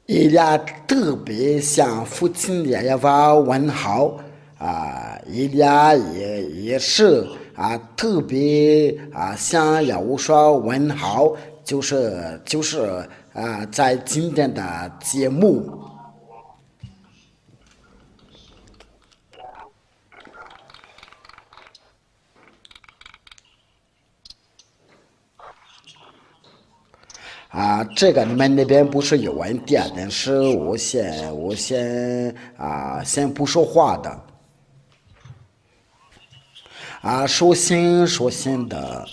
伊俩特别向父亲也发问好伊俩也是特别向要说问好，就是在今天的节目这个你们那边不是有问题但是我先不说话的首先的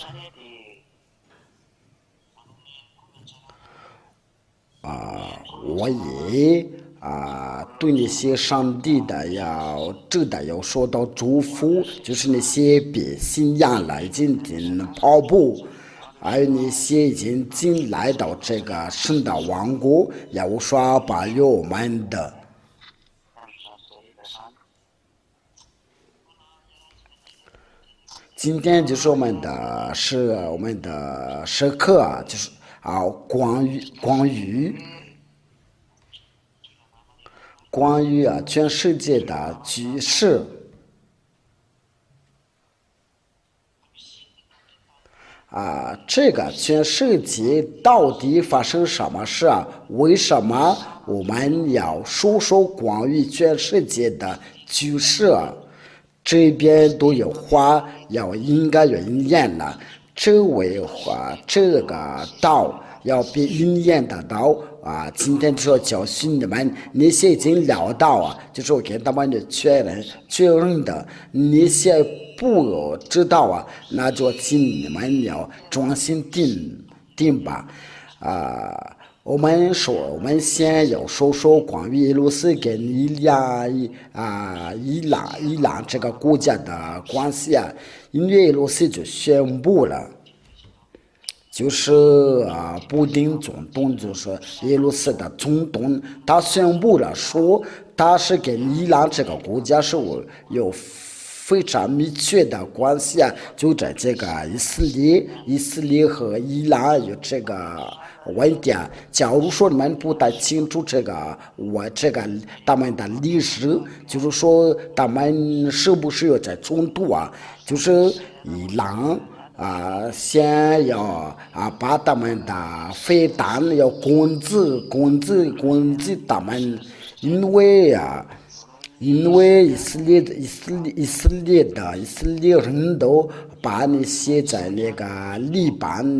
我也对那些上帝的要说到祝福，就是那些别信仰了已经进跑步，还有那些已经进来到这个神的王国，要说保佑我们的。今天就是我们的时刻就是关于全世界的局势这个全世界到底发生什么事为什么我们要说说关于全世界的局势这边都有话应该要应验了，这位话这个道要被应验的道今天就要教训你们那些已经聊到就是我给他们的确认的那些不知道那就请你们要专心听吧我们先要说说关于俄罗斯跟伊朗这个国家的关系因为俄罗斯就宣布了。就是布丁总统，就是俄罗斯的总统，他宣布了说，他是跟伊朗这个国家是有非常密切的关系就在这个以色列和伊朗有这个问题假如说你们不太清楚他们的历史，就是说他们是不是有在冲突就是伊朗。先要把他们的飞弹要攻击他们，因为以色列人都把那些在那个利班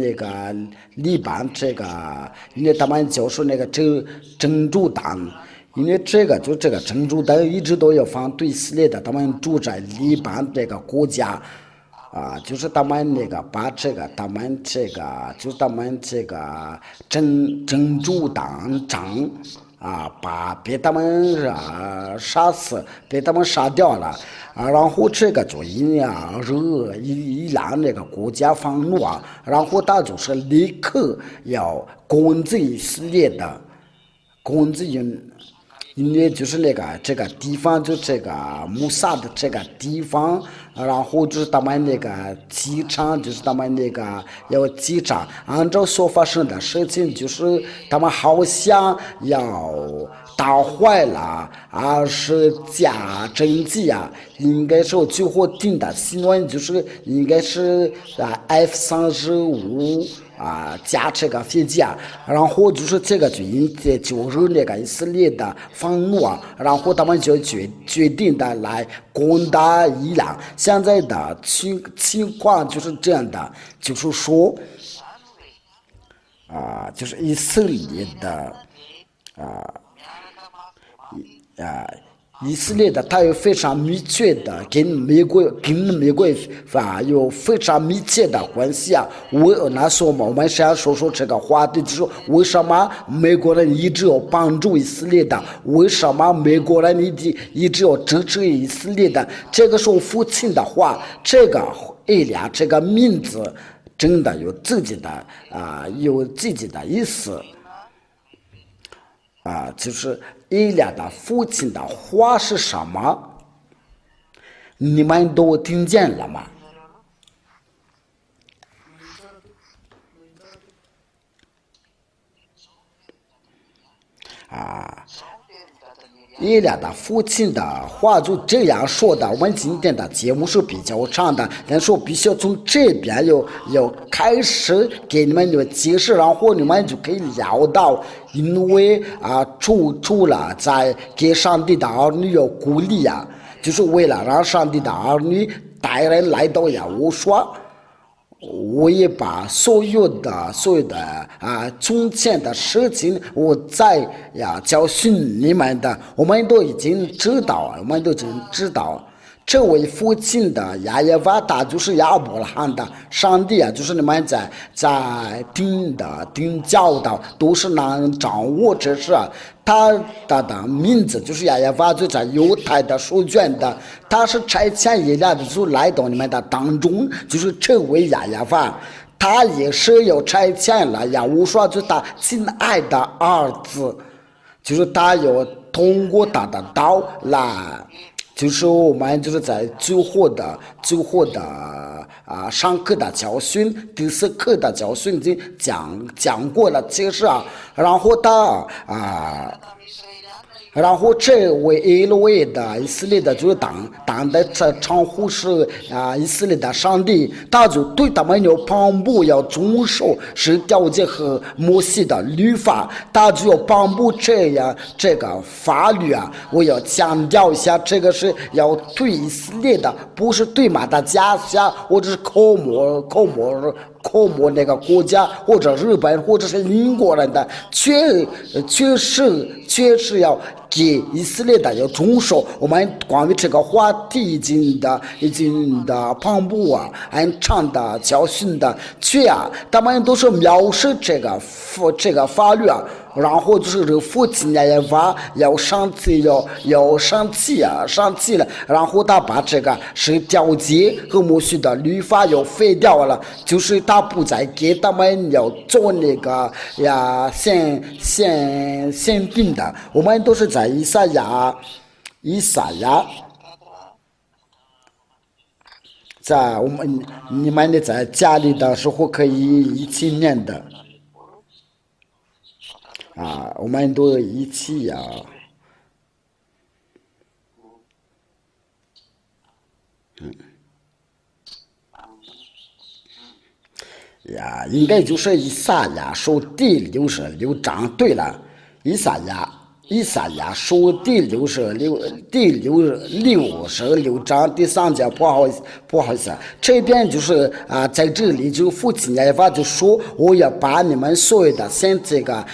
这个，因为他们就是那个真主党。因为这个真主党一直都要反对以色列的，他们住在利班这个国家。就是他们把他们这个真主党长把被他们杀死，被他们杀掉了然后这个就惹伊朗那个国家愤怒然后他就是立刻要攻击以色列的，攻击因为就是这个地方，就这个穆萨的这个地方，然后就是他们那个机场，就是他们要机场，按照所发生的事情，就是他们好像要打坏了是假真机应该是我最后定的新闻，就是应该是F-35。加这个飞机然后就是这个就是那个以色列的愤怒然后他们就决定的来攻打伊朗。现在的情况就是这样的，就是说就是以色列的以色列的，它有非常密切的跟美国有非常密切的关系那时候我们先说说这个话题，就是为什么美国人一直要帮助以色列的？为什么美国人一直要支持以色列的？这个是我父亲的话，这个伊朗这个名字真的有自己的意思。就是伊俩的父亲的话是什么？你们都听见了吗？伊俩的父亲的话就这样说的。我们今天的节目是比较长的，但是我必须要从这边要开始给你们解释，然后你们就可以聊到，因为除了在给上帝的儿女要鼓励呀，就是为了让上帝的儿女带人来到耶和华。我也把所有的从前的事情，我再教训你们的，我们都已经知道，这位父亲的亚耶瓦他就是亚伯拉罕的上帝就是你们在听教导，都是能掌握这事他的名字就是亚耶瓦，就在犹太的书卷的，他是差遣以来的就来到你们的当中，就是这位亚耶瓦，他也是有差遣了呀。我说就是他亲爱的儿子，就是他有通过他的道来。就是我们就是在最后的上课的教训，第四课的教训已经讲过了，其实然后然后这位以色列的以色列的就是党的称呼是以色列的上帝，他就对他们有颁布要遵守是条件和摩西的律法，他就要颁布这个法律我要强调一下，这个是要对以色列的，不是对马达加斯加或者是科摩那个国家，或者日本，或者是英国人的，确实要给以色列的要遵守。我们关于这个话题已经的颁布很长的教训的，他们都是描述这个法律然后就是这个父亲也要生气了，然后他把这个是条件和摩西的律法要废掉了，就是他不再给他们要做那个限定的。我们都是在以赛亚，在你们在家里的时候可以一起念的。我们都一起应该就是以赛亚书第66章。对了，以赛亚书第66章第3节，不好意思，这边就是在这里就父亲耶和华就说，我要把你们所有的献这个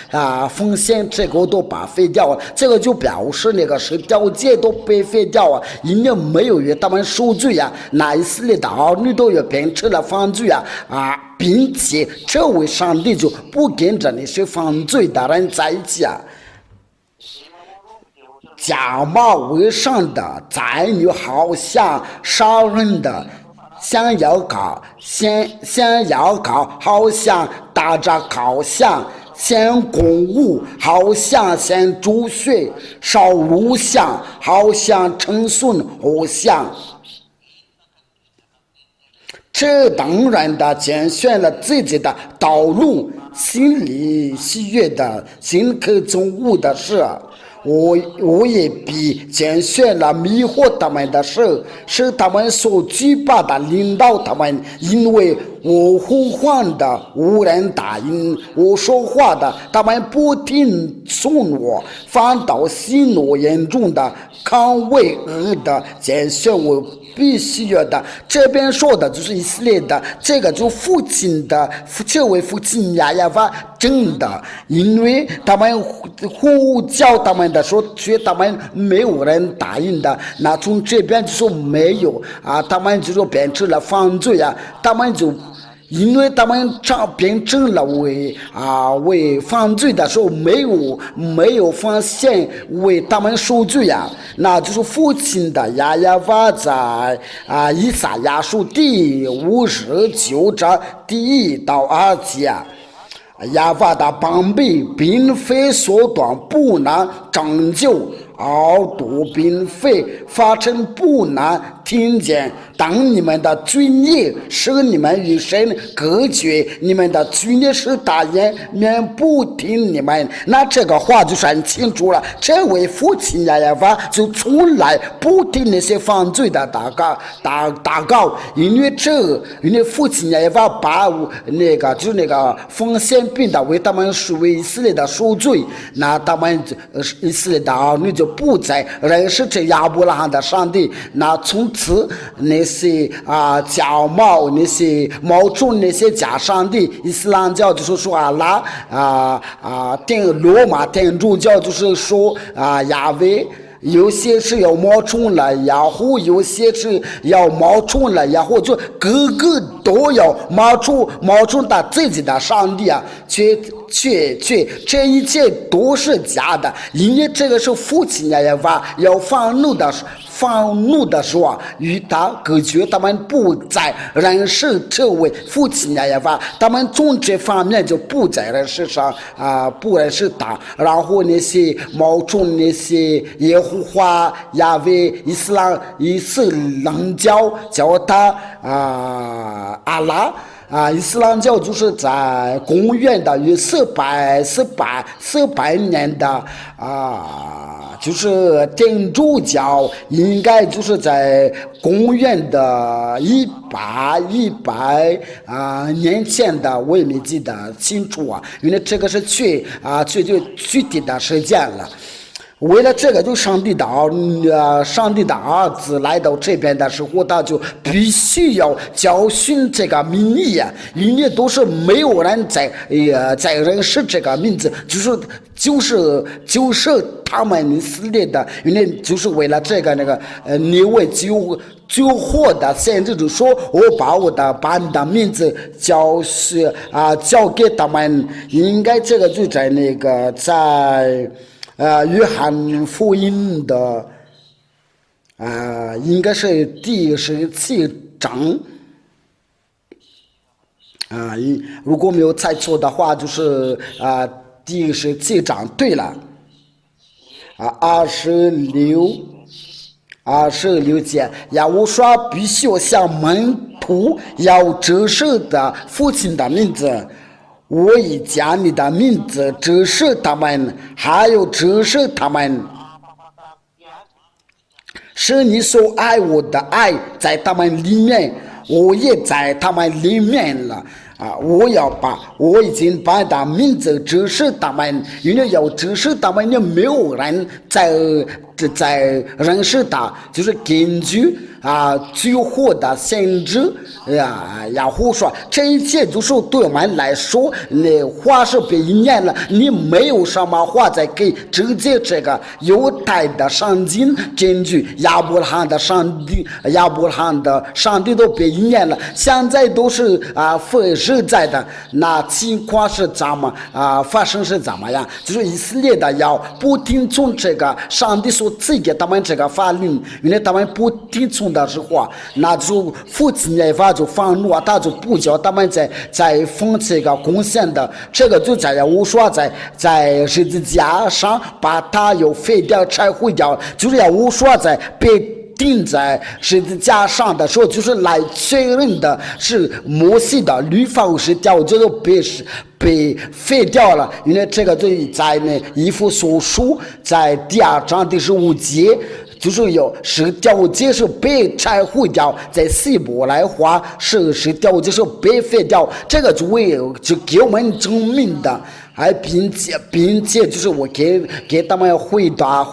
奉献这个都把废掉了，这个就表示那个是条件都被废掉因为没有与他们赎罪那以色列的儿女都要变成了犯罪并且这位上帝就不跟着那些犯罪的人在一起假冒为善的宰女，好像杀人的，想要搞，好像打着烤箱，献公物，好像献猪血，烧乳香，好像称颂偶像。这当然的拣选了自己的道路，心里喜悦的，心可中物的事。我也必拣选了迷惑他们的事，使他们所惧怕的领导他们，因为我呼唤的无人答应，我说话的他们不听从我，反倒喜怒严重的抗为恶的拣选我必须要的。这边说的就是以色列的这个就父亲的这位父亲亚耶瓦真的，因为他们呼叫他们的时候，却他们没有人答应的，那从这边就说没有他们就说变成了犯罪他们就因为他们变成了为犯罪的时候没有发现为他们赎罪那就是父亲的亚耶瓦在以赛亚书第59章第1到2节亚法的膀臂并非缩短不能拯救，耳朵并非发成不能听见，当你们的罪孽使你们与神隔绝，你们的罪孽使大眼免不听你们。那这个话就很清楚了，这位父亲亚耶法就从来不听那些犯罪的祷告，因为父亲亚耶法把就是那个风险病的为他们视为以色列的赎罪，那他们以色列的儿女就不再认识这亚伯拉罕的上帝。那从此那些假冒那些冒充那些假上帝，伊斯兰教就是说阿拉罗马天主教就是说亚威。有些是要冒充了雅虎，有些是要冒充了雅虎，就个个都要冒充他自己的上帝啊！却这一切都是假的，因为这个是父亲亚耶法要愤怒的时候与他隔绝，他们不再认识这位父亲亚耶法，他们从这方面就不再认识不认识他，然后那些冒充那些耶和华亚威伊斯兰教叫他阿拉。伊斯兰教就是在公元的约400年的就是天主教应该就是在公元的100年前的，我也没记得清楚因为这个是最具体的时间了。为了这个，就上帝的儿子来到这边的时候，他就必须要教训这个民意因为都是没有人在认识这个名字，就是他们以色列的，因为就是为了这个那位救活的先知就说，我把你的名字交给他们，应该这个就在在。约翰福音的应该是第17章如果没有猜错的话，就是第17章。对了26节，亚乌刷必须向门徒要指示的父亲的名字。我已将你的名字指示他们，还有指示他们，是你所爱我的爱在他们里面，我也在他们里面了我已经把他名字指示他们，因为要指示他们，也没有人在认识他，就是根据最后的先知雅胡说，这一切就是对我们来说，那话是被应验了，你没有什么话再给直接这个犹太的圣经根据亚伯拉罕的上帝都被应验了，现在都是实在的，那情况是发生是怎么样？就是以色列的要不听从这个上帝所赐给他们这个法律，因为他们不听从的时候那就父亲亚法就愤怒他就不叫他们在奉这个贡献的，这个就在我说在十字架上把他又废掉拆毁掉，就是我说在被钉在十字架上的时候，就是来确认的是摩西的律法50条就是被废掉了，因为这个就在以弗所书在第2章第15节，就是有10条节是被拆毁掉，在希伯来话是10条节是被废掉，这个就给我们证明的。并且就是我给他们回答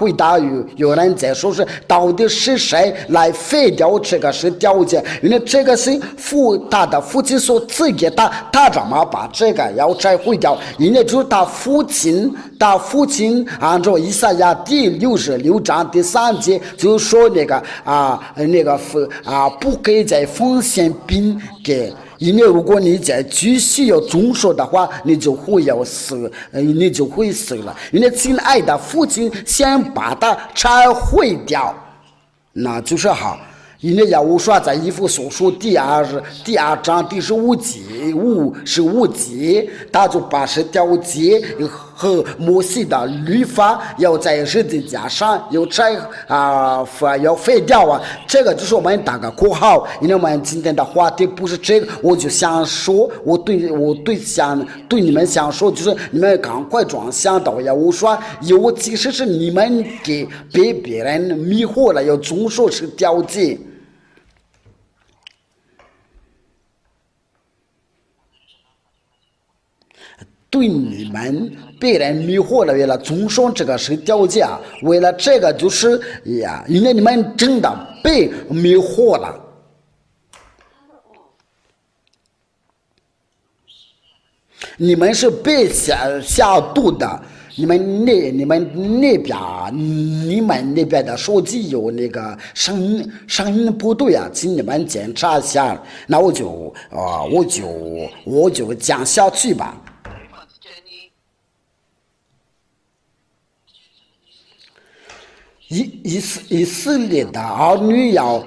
有人在说是到底是谁来废掉这个10条节，因为这个是他的父亲所赐给他怎么把这个要拆毁掉？因为就是他父亲按照以赛亚第66章第3节就说不给再奉献饼给。因为如果你再继续要遵守的话，你就会死了。因为亲爱的父亲先把它拆毁掉，那就是好。因为我说在以弗所书第2章第15节，他就把10条节和摩西的律法要在十字架上要摘要废掉啊，这个就是我们打个括号。因为我们今天的话题不是这个，我就想说，我对你们想说，就是你们赶快转向到呀，我说尤其是你们被别人迷惑了，要遵守是条件。对你们被人迷惑了，为了遵守这个是条件，为了这个就是呀，因为你们真的被迷惑了。你们是被下毒的，你们那边的手机有那个声音不对啊，请你们检查一下。那我就讲下去吧。以色列的儿女要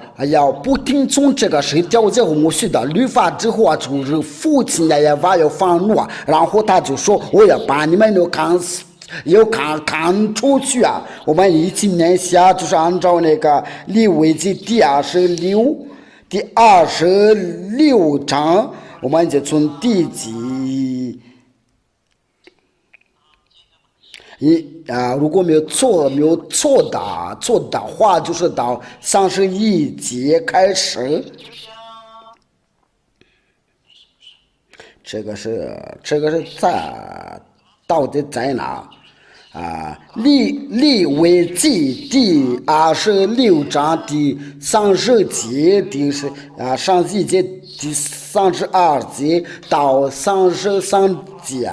不听从这个十条诫和摩西的律法之后啊，就是父亲也要放怒啊，然后他就说我要把你们都赶出去啊。我们一起念下，就是按照那个利未记第26章，我们就从第几如果没有错的话，就是到31节开始。这个是到底在哪？利未记第26章第30节31节第32节到33节。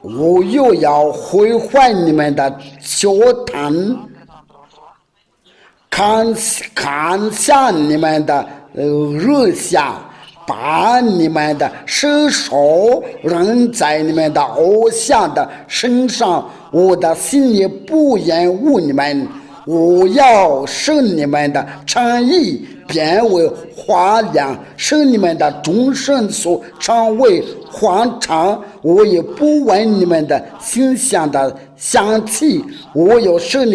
我又要毁坏你们的教坛，砍下你们的日下，把你们的手扔在你们的偶像的身上。我的心也不厌恶你们，我要使你们的诚意变为花亮，使你们的终身所成为荒场。我也不闻你们的馨香的香气，我要使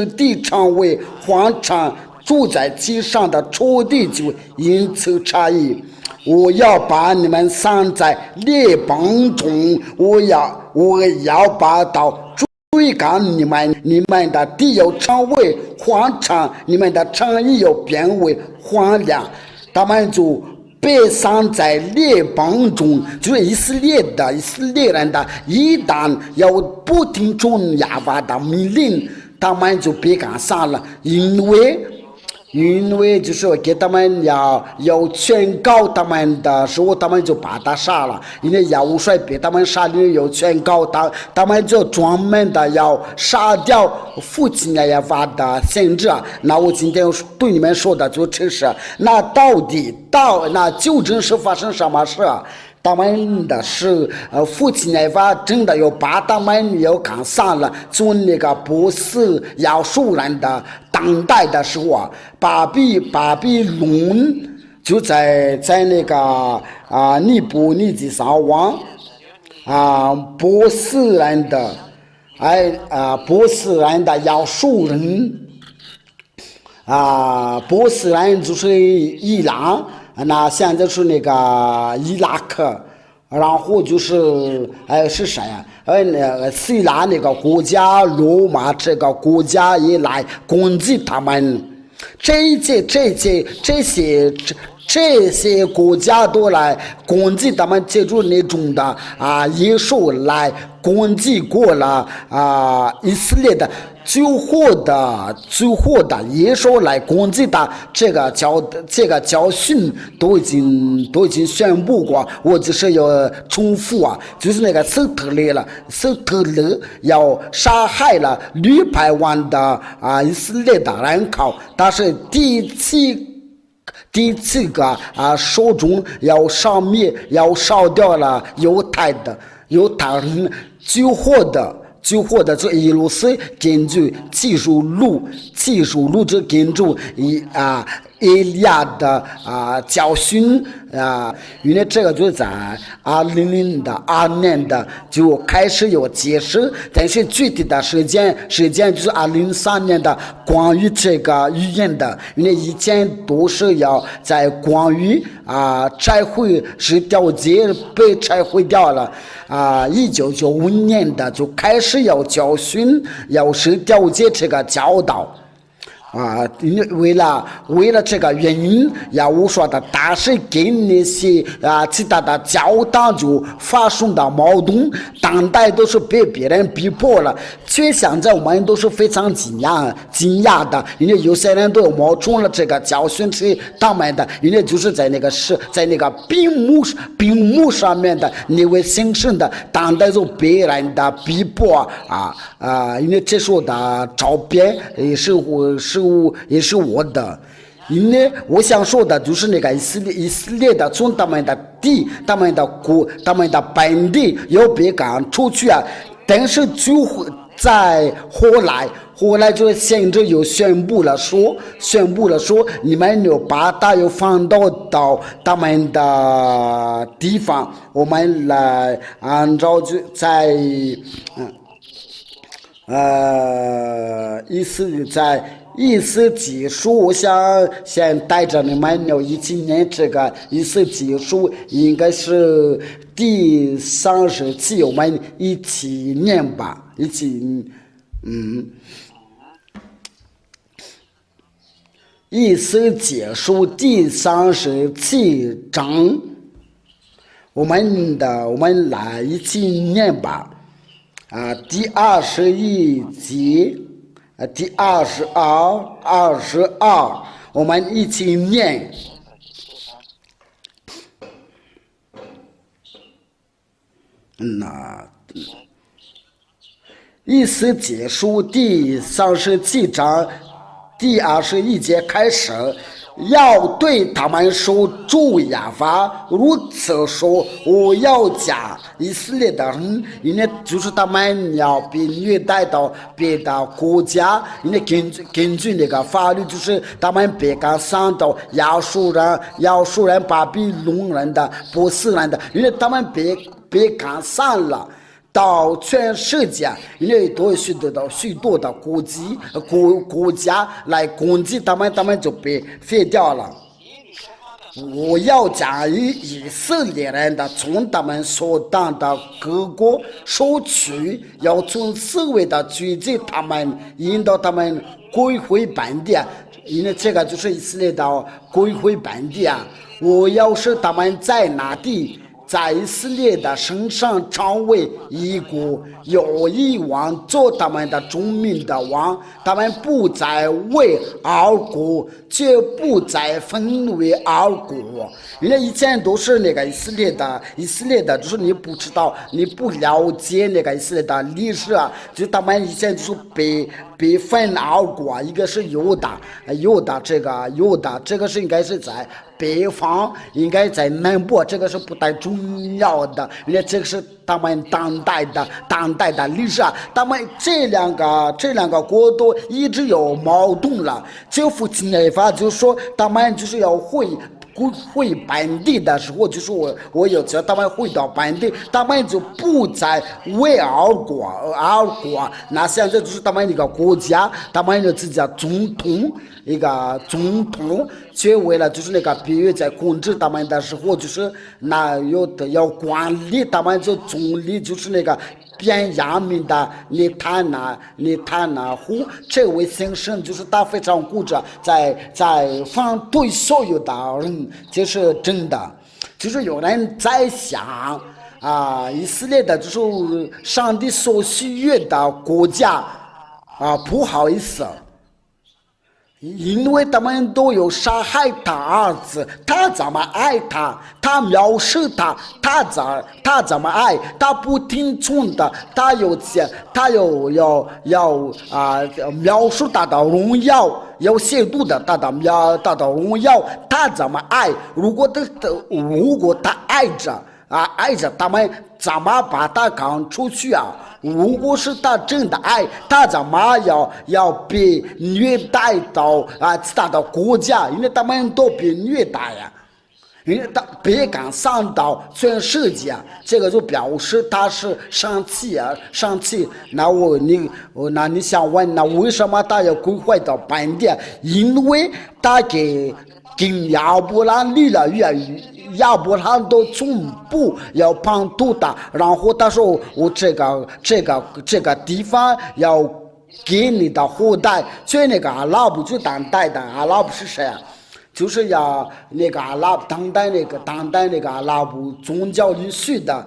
地成为荒场，住在其上的土地就因此差异。我要把你们散在列邦中，我要把刀追赶你们的地要成为荒场，你们的城邑要变为荒凉。他们就被散在列邦中，就是以色列人的，一旦要不听从亚巴的命令，他们就被赶散了。因为就是给他们要劝告他们的时候，他们就把他杀了。因为亚乌帅被他们杀了，要劝告他们就专门的要杀掉父亲亚巴的先知。那我今天对你们说的就这是，那那究竟是发生什么事？他们的是父亲亚巴真的要把他们要赶散了，从那个波斯亚述人的当代的时候巴比伦就在那个尼布尼基撒王波斯人的亚述人波斯人就是伊朗。那现在是那个伊拉克，然后就是是谁呀？希腊那个国家，罗马这个国家也来攻击他们。这些国家都来攻击他们，借助那种的野兽来攻击过了以色列的。最后的野兽来攻击他，这个教训都已经宣布过，我只是要重复就是那个斯特勒要杀害了600万的以色列的人口，但是第七个手中要烧掉了犹太人，最后的这耶路撒根据技术录这根据以利亚的教训因为这个就在2002年就开始有解释，但是具体的时间就是2003年的关于这个语言的，因为以前都是要在关于拆毁是调节被拆毁掉了1995年的就开始要教训，要是调节这个教导。为了这个原因，要我说的，但是跟那些其他的教导就发生的矛盾，当代都是被别人逼迫了，却现在我们都是非常惊讶的，因为有些人都冒充了这个教训是他们的，因为就是在那个屏幕上面的那位先生的，当代就别人的逼迫因为这时候的照片也是我的，因为我想说的就是那个以色列的从他们的地、他们的国、他们的本地要被赶出去但是就在后来就现在又宣布了说，你们要把他又放到他们的地方，我们来按照就在意思结束，我想先带着你们一起念这个意思结束，应该是第37，我们一起念吧，一起意思结束第37章，我们来一起念吧。第21节，第22，我们一起念。意思结束第37章第21节开始，要对他们说，主耶和华如此说，我要将以色列的人，因为就是他们要被虐待到别的国家，因为根据那个法律，就是他们被赶上到亚述人、巴比伦人的、波斯人的，因为他们被赶上了。到全世界，因为都有许多的国家来攻击他们就被废掉了。我要将以色列人的从他们所当的各国收取，要从四围的聚集他们，引导他们归回本地。因为这个就是以色列的归回本地我要使他们在那地。在以色列的身上成为一国，有一王做他们的众民的王，他们不再为二国，却不再分为二国。因为以前都是那个以色列的，就是你不知道，你不了解那个以色列的历史就他们以前就是被分二国，一个是犹大，这个是应该是在北方，应该在南部，这个是不太重要的，因为这个是他们当代的历史他们这两个国都一直有矛盾了。这父亲那法就说他们就是要回本地的时候，就是我有叫他们回到本地，他们就不再为二国，那现在就是他们一个国家，他们有自己的总统，一个总统，却为了就是那个比喻在控制他们的时候，就是那要管理他们，就总理就是那个便雅悯的尼坦纳胡这位先生，就是他非常固执，在反对所有的人，这是真的。就是有人在想以色列的就是上帝所喜悦的国家不好意思。因为他们都有杀害他儿子，他怎么爱他？他藐视他，他怎么爱？他不听从的，他要描述他的荣耀，要亵渎的他的荣耀，他怎么爱？如果他爱着他们，怎么把他赶出去如果是他真的爱，他怎么要被虐待到其他的国家？因为他们都被虐待呀。因为他别敢上到全世界，这个就表示他是生气啊，生气。那你想问，那为什么他要归回到本地？因为他跟亚伯兰立了约，亚伯兰都从不要帮助他，然后他说我这个地方要给你的后代，所以那个阿拉伯就当代的阿拉伯是谁啊？就是要那个阿拉伯当代那个阿拉伯宗教里续的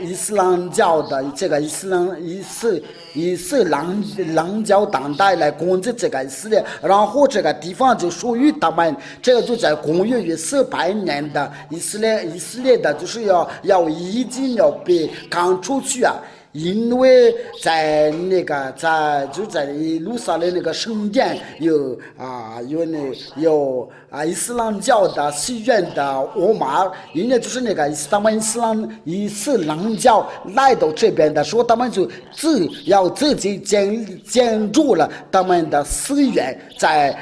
伊斯兰教的这个伊斯兰教当代来攻击这个以色列，然后这个地方就属于他们，这个就在公元400年的以色列的，就是已经要被赶出去啊。因为在耶路撒冷那个圣殿有伊斯兰教的西院的欧马，因为就是那个他们伊斯兰教来到这边的时候，他们就自己建筑了他们的寺院，在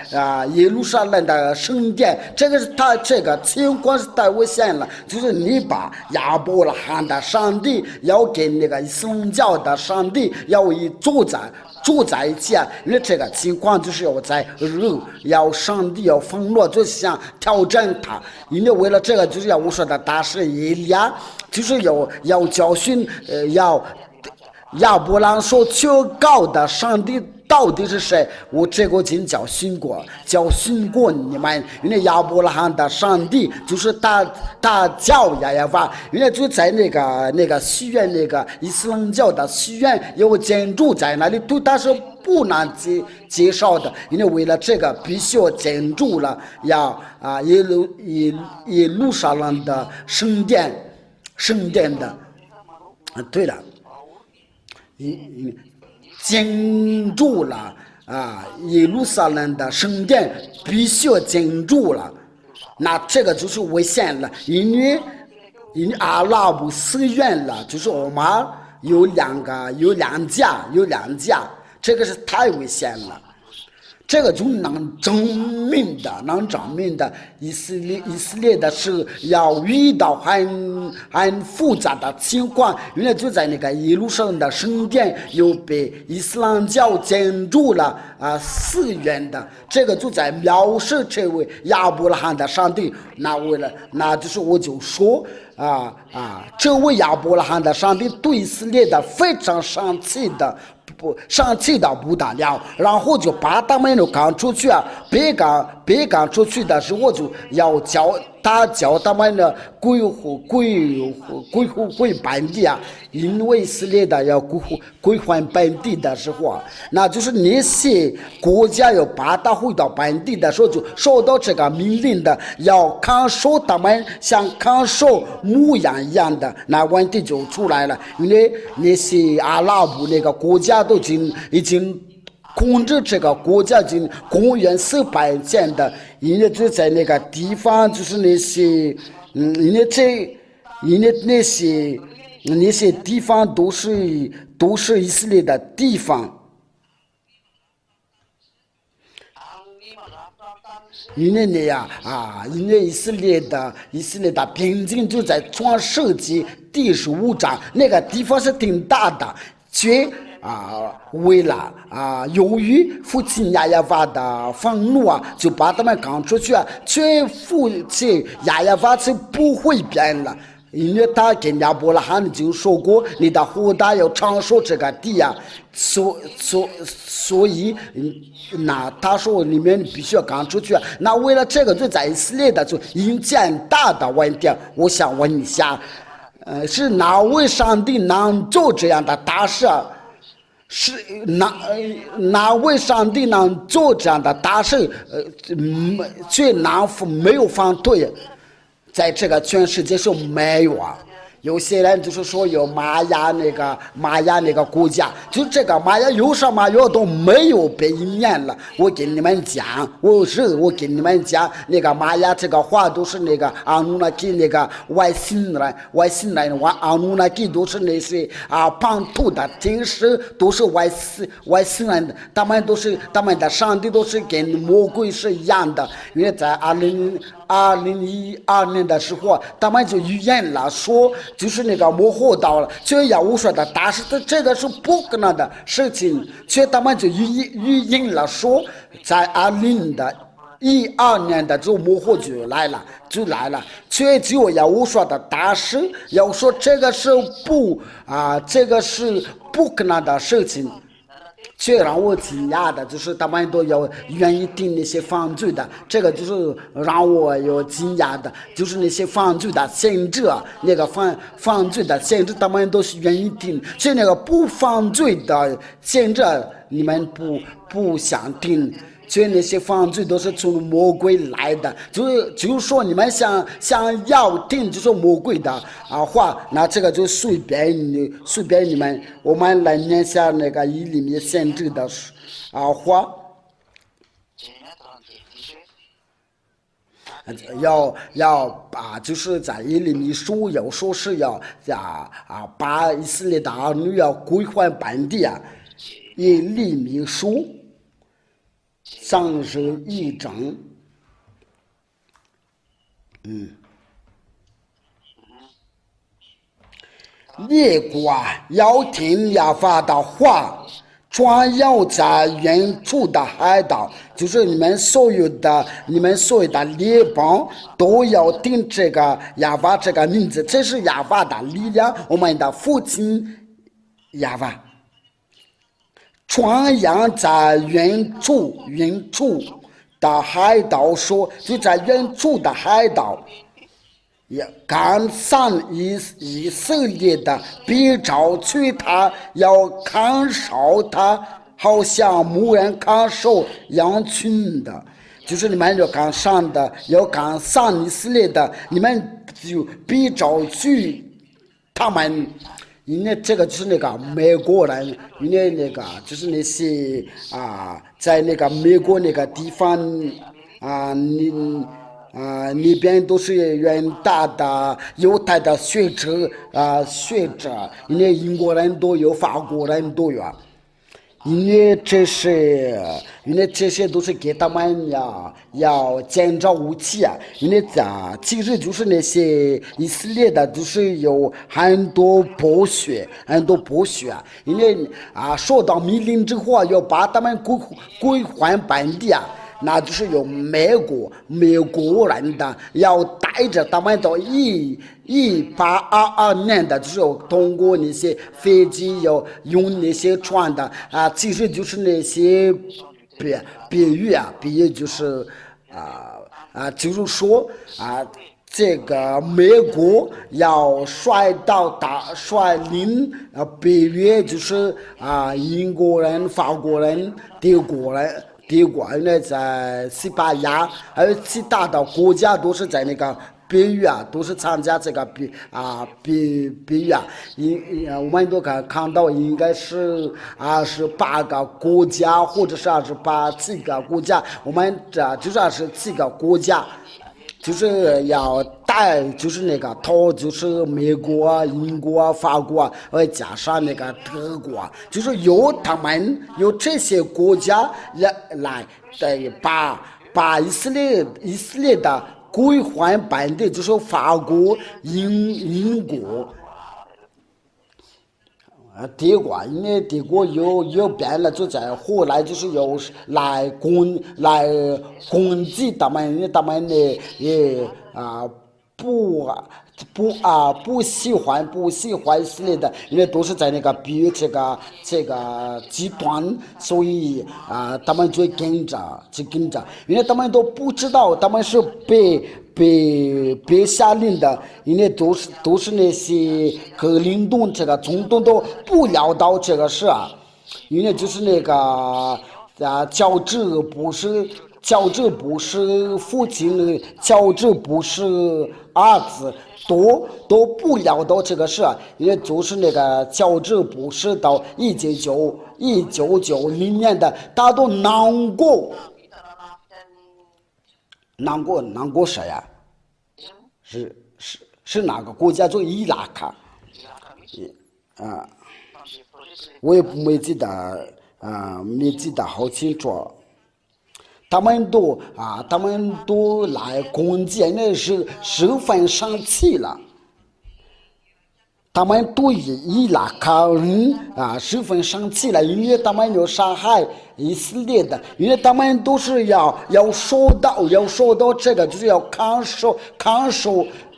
耶路撒冷的圣殿。这个是他这个情况是太危险了，就是你把亚伯拉罕的上帝要跟那个伊斯兰教的上帝要住在一起啊，因为这个情况就是要上帝要愤怒，就想挑战他。因为为了这个，就是要我说的大使以利亚，就是要教训亚伯兰所求告的上帝到底是谁？我这个已经教训过你们。因为亚伯拉罕的上帝就是他叫亚亚法，因为就在那个西院，那个伊斯兰教的西院有建筑在那里，对他是不能介绍的。因为为了这个，必须要建筑了耶路撒冷的圣殿的。对了。建筑了耶路撒冷的圣殿必须要建筑了，那这个就是危险了。因为阿拉伯寺院了，就是我们有两家，这个是太危险了。这个就能证明的，以色列的是要遇到很复杂的情况，因为就在那个耶路撒冷的圣殿又被伊斯兰教建筑了寺院的，这个就在描述这位亚伯拉罕的上帝。那就是我就说这位亚伯拉罕的上帝对以色列的非常生气的不得了，然后就把他们都赶出去啊！别赶出去的时候，就要叫他们的归本地啊！因为以色列的要归还本地的时候那就是那些国家要把他回到本地的时候，就受到这个命令的，要看守他们像看守牧羊一样的，那问题就出来了。因为那些阿拉伯那个国家都已经控制这个国家，已经公元400年的，因为就在那个地方，就是那些那些地方都是以色列的地方。因为因为以色列的边境就在创世纪第15章，那个地方是挺大的，却为了由于父亲亚亚法的愤怒就把他们赶出去却父亲亚亚法是不会变了。因为他跟亚伯拉罕就说过，你的后代要承受这个地所以那他说你们必须要赶出去那为了这个，就在以色列的就引见大的问题。我想问一下，是哪位上帝能做这样的大事？是哪位上帝能做这样的大事？却没有反对？在这个全世界上没有有些人就是说有玛雅那个国家，就这个玛雅有什么药都没有被应验了。我给你们讲，我给你们讲，那个玛雅这个话都是那个阿努纳基那个外星人，阿努纳基都是那些帮助的天使，都是外星人，他们的上帝都是跟魔鬼是一样的。因为在2012年的时候，他们就预言了，说就是那个幕后到了，就要我说的，但是这个是不可能的事情，所以他们就预言了，说在2012年的这幕后就来了，却就要我说的，但是要说这个是不可能的事情。最让我惊讶的就是他们都要愿意定那些犯罪的，这个就是让我有惊讶的，就是那些犯罪的限制，那个犯罪的限制他们都是愿意定，所以那个不犯罪的限制你们不想定。所以那些犯罪都是从魔鬼来的，就是说你们想要听就是魔鬼的话，那这个就随便你们。我们来念下那个以利米先知的话，要把就是在以利米书有说是要把以色列的儿女要归还本地以利米书31章，列国要听耶和华的话，专要在远处的海岛，就是你们所有的列邦都要听这个耶和华这个名字，这是耶和华的力量，我们的父亲耶和华。传扬在远处的海岛说，就在远处的海岛，也赶上以色列的必招取他，要看守他，好像牧人看守羊群的。就是你们要赶上以色列的，你们就必招取他们。因为这个就是那个美国人，因为那个就是那些在那个美国那个地方那边都是远大的犹太的学者，因为英国人都有，法国人都有。因为这些都是给他们要建造武器因为其实就是那些以色列的都是有很多剥削因为受到命令之后要把他们归还本地那就是有美国人的要带着他们到1822年的，就是通过那些飞机要用那些船的其实就是那些比喻就是就是说这个美国要率领北约，就是英国人、法国人、德国人。因为在西班牙还有其他的国家都是在那个北约都是参加这个北约我们都看到应该是28个国家或者是7个国家，我们就是27个国家。就是要带，就是那个头，就是美国、英国、法国，加上那个德国，就是由他们由这些国家来把以色列的归还本地，就是法国、英国。德国，因为德国有变了，就在后来就是有来攻击他们，因为他们呢也不喜欢以色列的，因为都是在那个比喻这个极端，所以他们就跟着，因为他们都不知道他们是被下令的，因为都是那些克林顿这个总统都不料到这个事因为就是那个乔治布什乔治布什父亲乔治布什儿子都不料到这个事，也就是那个乔治布什到1990年的，他都难过谁呀？是哪个国家？就伊拉克啊，我也没记得没记得好清楚。他们都来攻击，那是十分生气了。他们对伊拉克人十分生气了，因为他们要杀害以色列的，因为他们都是要说到这个，就是要看守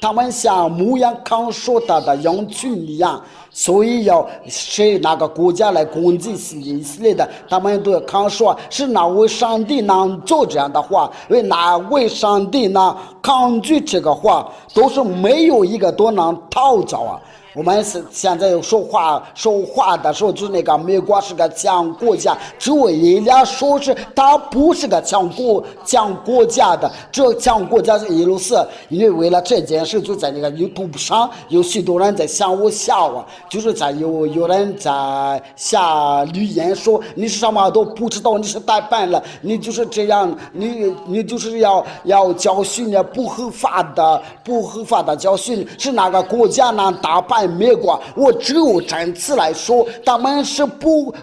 他们像牧羊看守他的羊群一样，所以要是哪个国家来攻击以色列的，他们都要看守。是哪位上帝能做这样的话？为哪位上帝能抗拒这个话？都是没有一个都能逃走啊！我们是现在说话的时候，就那个美国是个强国家，只有伊拉说是他不是个强国家的，这强国家是俄罗斯。因为为了这件事，就在那个 YouTube 上有许多人在向我笑啊，就是在有人在下留言说你是什么都不知道，你是代办了，你就是这样，你就是要教训你不合法的教训，是哪个国家能打败美国？我只有这次来说，他们是不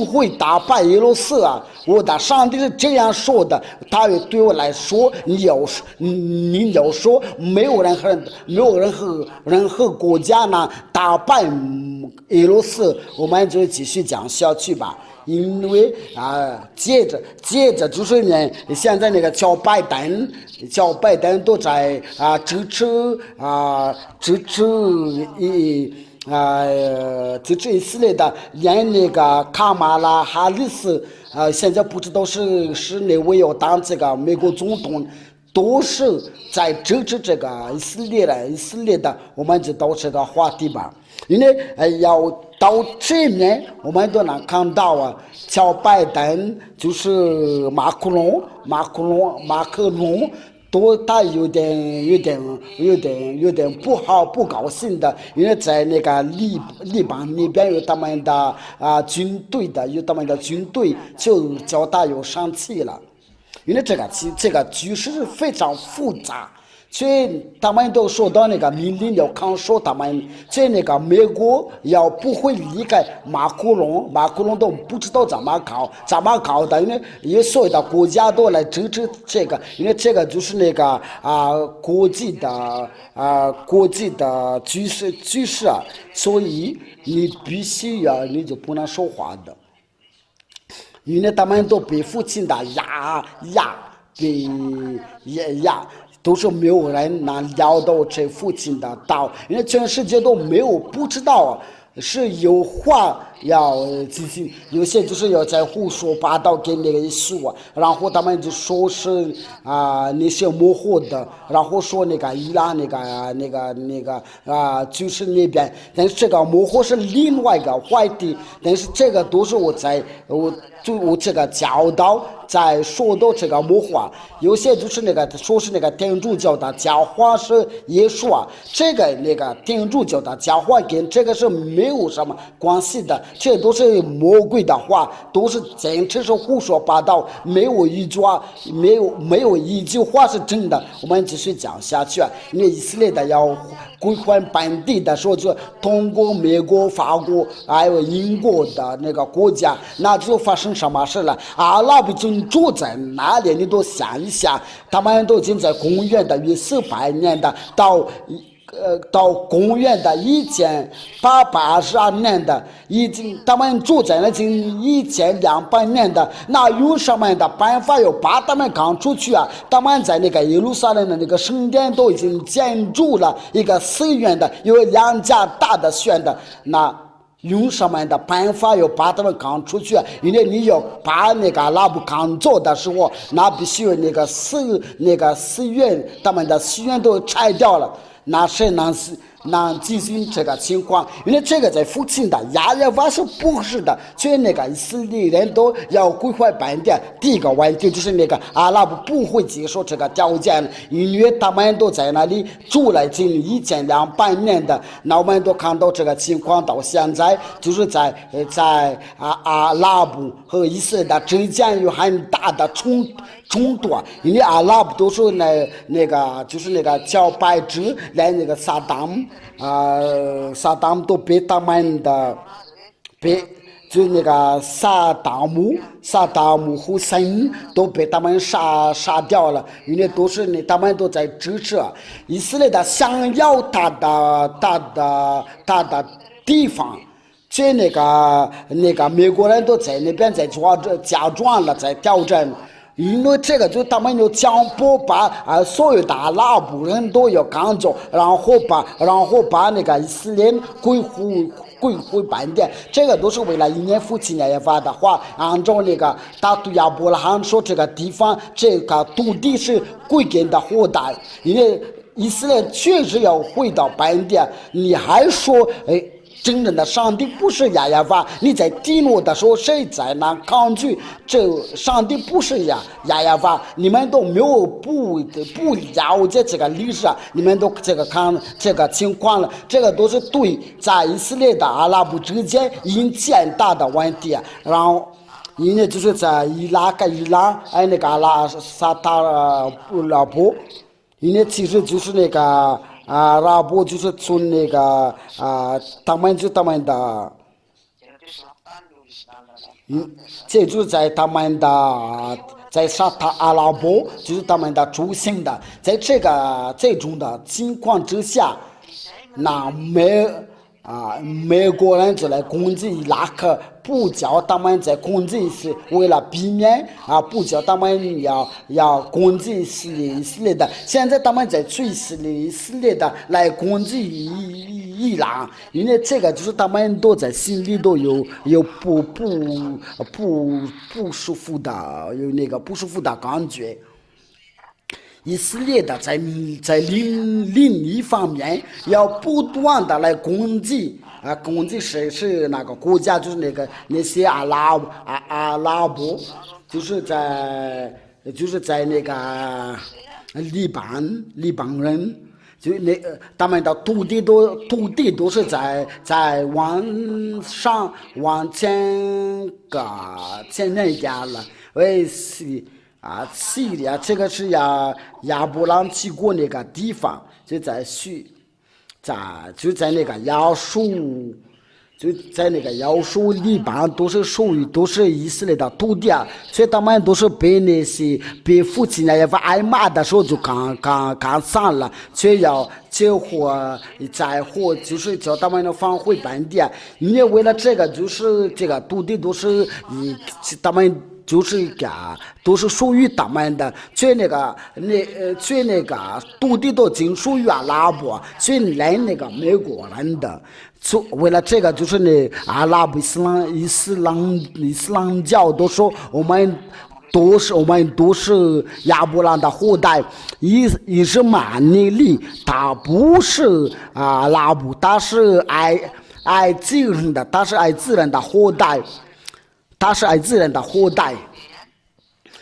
会打败俄罗斯啊！我的上帝是这样说的，他对我来说，你要说没有任何国家呢打败俄罗斯，我们就继续讲下去吧。因为接着就是呢，现在那个乔拜登都在支持以色列的，连那个卡马拉哈里斯现在不知道是哪位要当这个美国总统，都是在支持这个以色列的，我们就到这个话题吧。因为要到这面，我们都能看到乔拜登就是马克龙，他有点不高兴的，因为在那个黎巴嫩那边有他们的军队，就叫他又生气了，因为这个局势非常复杂。所以他们都说到那个命令要看守他们，在那个美国要不会离开马克龙都不知道怎么搞的，因为所有的国家都来支持这个，因为这个就是那个国际的局势啊，所以你必须你就不能说话的，因为他们都被父亲的压。都是没有人能聊到这父亲的道，因为全世界都没有不知道是有话要进行，有些就是要在胡说八道给那个说，然后他们就说是那些模糊的，然后说那个伊朗那个就是那边，但是这个模糊是另外一个话题，但是这个都是我这个教导在说到这个模糊，有些就是那个说是那个天主教的教化是耶稣这个那个天主教的教化跟这个是没有什么关系的，这都是魔鬼的话，都是简直是胡说八道，没有一句话是真的。我们继续讲下去因为以色列的要归还本地的时候，就通过美国、法国还有英国的那个国家，那就发生什么事了？阿拉伯人住在哪里？你都想一想，他们都已经在公元的1400年的到公元的1822年的，已经他们住在那经1200年的，那有什么样的办法要把他们赶出去他们在那个耶路撒冷的那个圣殿都已经建筑了一个寺院的，有2家大的院的，那用什么样的办法要把他们赶出去因为你要把那个阿拉伯赶走的时候，那必须那个寺院，他们的寺院都拆掉了。那谁能能进行这个情况，因为这个在附近的亚亚瓦是不是的，所以那个以色列人都要归还本地。第一个问题就是那个阿拉伯不会接受这个条件，因为他们都在那里住了近1200年的，那我们都看到这个情况到现在就是在阿拉伯和以色列之间有很大的冲突，因为阿拉伯都是那个就是那个叫白纸来那个萨达姆都被他们的就那个萨达姆胡森都被他们杀掉了，因为都是他们都在支持以色列的想要他的地方。这那个美国人都在那边在假装了，在挑战，因为这个就他们就强迫把所有的阿拉伯人都要赶走，然后把那个以色列归回本地，这个都是为了一年夫妻年发的话，按照那个他对亚伯拉罕说，这个地方这个土地是归给的后代，因为以色列确实要回到本地，你还说真正的上帝不是亚亚法，你在低落的时候谁在那抗拒？这上帝不是亚亚法，你们都没有不了解这个历史，你们都这个看这个情况了，这个都是对在以色列的阿拉伯之间引起大的问题，然后。因为就是在伊朗那个阿拉萨塔拉伯，因为其实就是那个阿拉伯就是从那个他们的，这就是在他们的在沙特阿拉伯就是他们的主行的，在这种的情况之下，那美国人就来攻击伊拉克，不叫他们在攻击是为了避免不叫他们要攻击以色列的。现在他们在以色列的来攻击伊朗，因为这个就是他们都在心里都有不舒服的，有那个不舒服的感觉。以色列的在另一方面要不断的来攻击是哪个国家，就是那些阿拉伯，就是在那个黎巴人，就他们的土地都是在往前那一点了，叙利亚这个是亚伯兰去过那个地方，就在那个亚述，就在那个亚述黎巴嫩都是以色列的土地，所以他们都是被那些被父亲也挨骂的时候就赶上了，所以要灾祸就是叫他们放回本地，因为为了这个就是这个土地都是他们。就是都是属于他们的，所以那个土地都仅属于阿拉伯，所以来那个美国人的，为了这个就是阿拉伯伊斯兰教都说我们都是亚伯兰的后代，伊斯玛利他不是阿拉伯，他是爱自然的，他是爱自然的后代。他是爱自然的后代，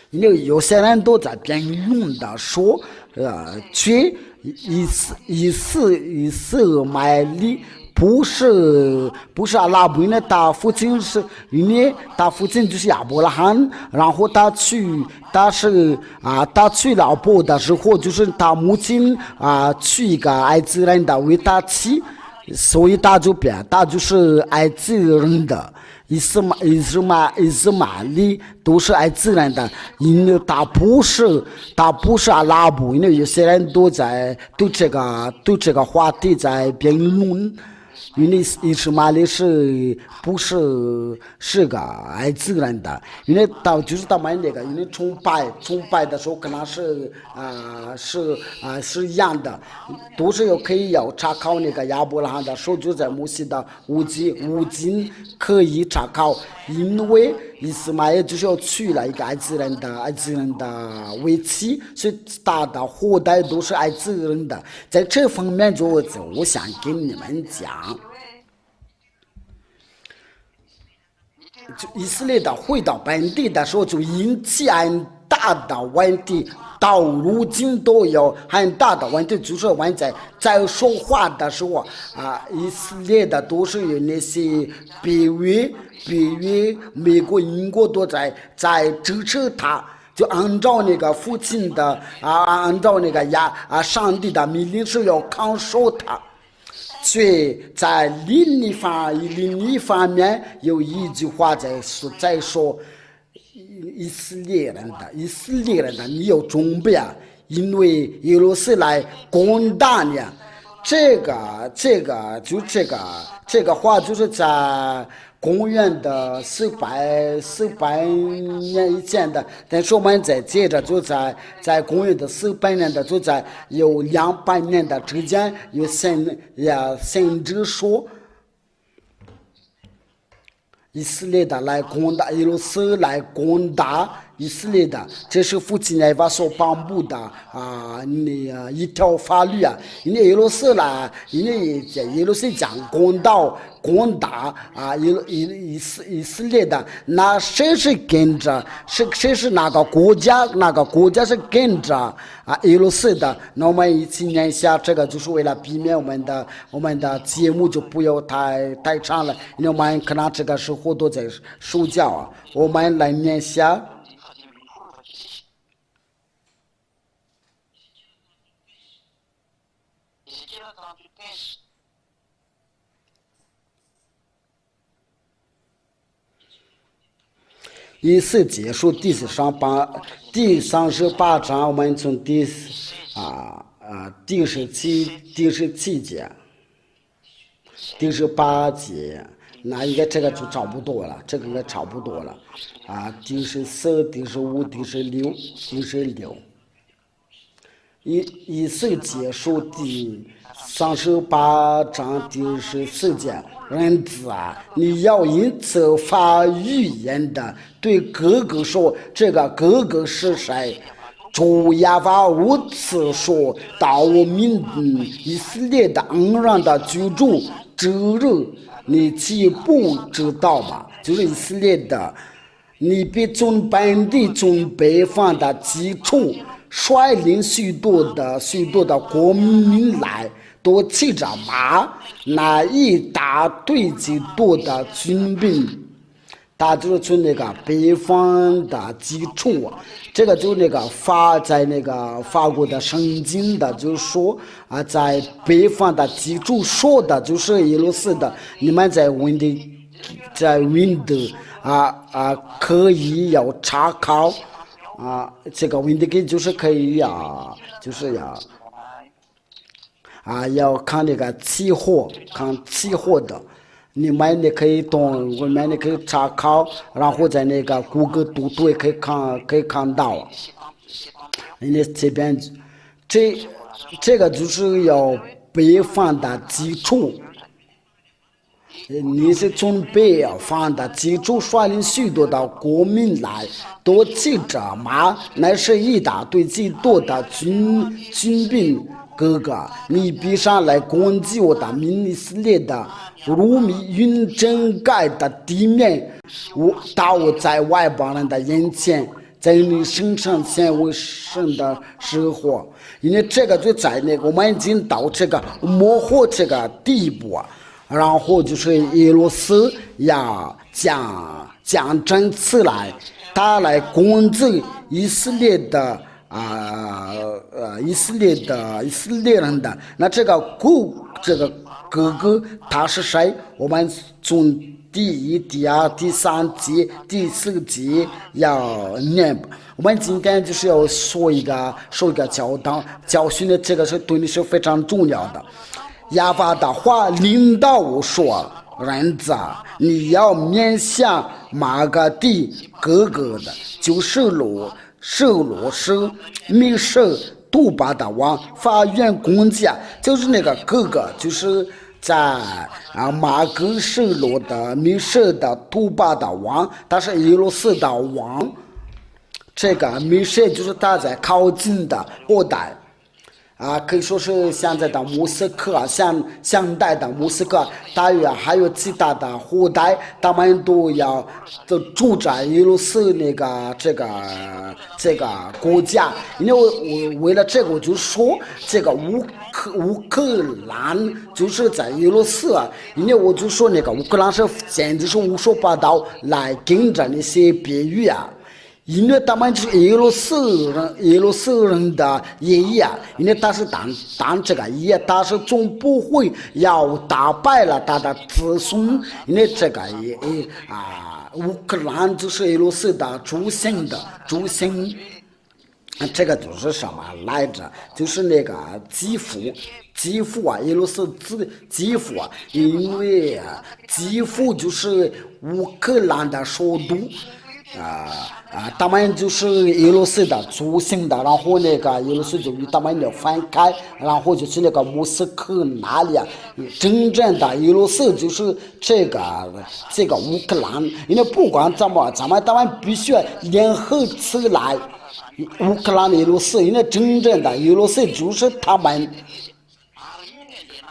因为有些人都在辩论的说，以色买利不是阿拉伯，因为他父亲就是亚伯拉罕，然后他去老婆的时候，就是他母亲娶一个爱自然的为他妻，所以他就是爱自然的。伊斯玛利都是爱自然的，因为他不是阿拉伯，因为有些人都在对这个话题在辩论，因为伊斯玛利不是个爱自然的，因为就是他们那个因为崇拜的时候可能是一样的，都是可以要查考那个亚伯拉罕的时候就在摩西的五经可以查考，因为以斯玛也就是要娶了一个埃及人的为妻，所以他的后代都是埃及人的。在这方面，我想跟你们讲，就以色列的回到本地的时候，就引起很大的问题。到如今都有很大的问题，就是我在说话的时候以色列的都是有那些比喻美国、英国都在支持他，就按照那个父亲的按照那个上帝的命令是要抗受他。所以在另一方面有一句话在说。以色列人的，你有准备啊！因为耶路撒冷攻打你，这个话就是在公元的400年以前的，但是我们再接着就在公元的400年的，就在有200年的之间，有先知说。以色列的来攻打耶路撒冷，来攻打以色列的，这是父亲耶和华所颁布的一条法律啊。因为耶路撒冷，因为耶路撒冷讲攻打以色列的，那谁是跟着？谁是哪个国家？哪个国家是跟着耶路撒冷的？那我们一起念一下，这个就是为了避免我们的节目就不要太长了，因为我们可能这个时候都在睡觉啊。我们来念一下。以斯结束第38章，我们从第17节、第18节，那应该这个就差不多了，第14、第15、第16，以斯结束第38章第14节。人子啊，你要因此发预言的对哥哥说，这个哥哥是谁？主耶和华如此说：到我民以色列的安然的居住之日，你岂不知道吗？就是以色列的，你必从本地从北方的基础率领许多的国民来。都骑着马，那一大堆极多的军兵，他就是从那个北方的基础，这个就在那个法国的圣经的，就是说在北方的基础说的就是耶路撒冷，你们在问的可以要查考这个问题就是可以就是要看那个期货的，你们可以我们可以查考，然后在那个谷歌读也可以看到。你这边这个就是要北方的基础，你是从北方的基础率领许多的国民来，都骑着马，那是一大堆极多的军兵。哥哥，你必上来攻击我的以色列的如密云整盖的地面，我在外邦人的眼前，在你身上显为神的时候，因为这个就在那个我们已经到这个模糊这个地步然后就是耶路撒要讲真起来，他来攻击以色列的。以色列人的，那这个哥哥他是谁？我们从第1、第2、第3节、第4节要念。我们今天就是要说一个教训的，这个是对你是非常重要的。耶和华的话领导我说：人子啊，你要面向马哥地哥哥的，就是圣罗斯密舍杜巴的王法院公家，就是那个哥哥，就是在马格什罗的米舍的图巴的王，他是俄罗斯的王。这个米舍就是他在靠近的后代。可以说是现在的莫斯科，现代的莫斯科，大约还有其他的后代，他们都住在俄罗斯这个国家。因为我为了这个，我就说这个乌克兰就是在俄罗斯因为我就说乌克兰是简直是胡说八道来跟着那些别语因为他们就是俄罗斯人的爷爷因为他是当这个爷爷，他是总不会要打败了他的子孙，因为这个乌克兰就是俄罗斯的主星。这个就是什么来着？就是基辅俄罗斯基辅因为基辅就是乌克兰的首都。他们就是俄罗斯的主星的，然后俄罗斯就与他们分开，然后就是莫斯科那里真正的俄罗斯就是这个乌克兰，因为不管怎么，他们必须联合起来，乌克兰俄罗斯，因为真正的俄罗斯就是他们。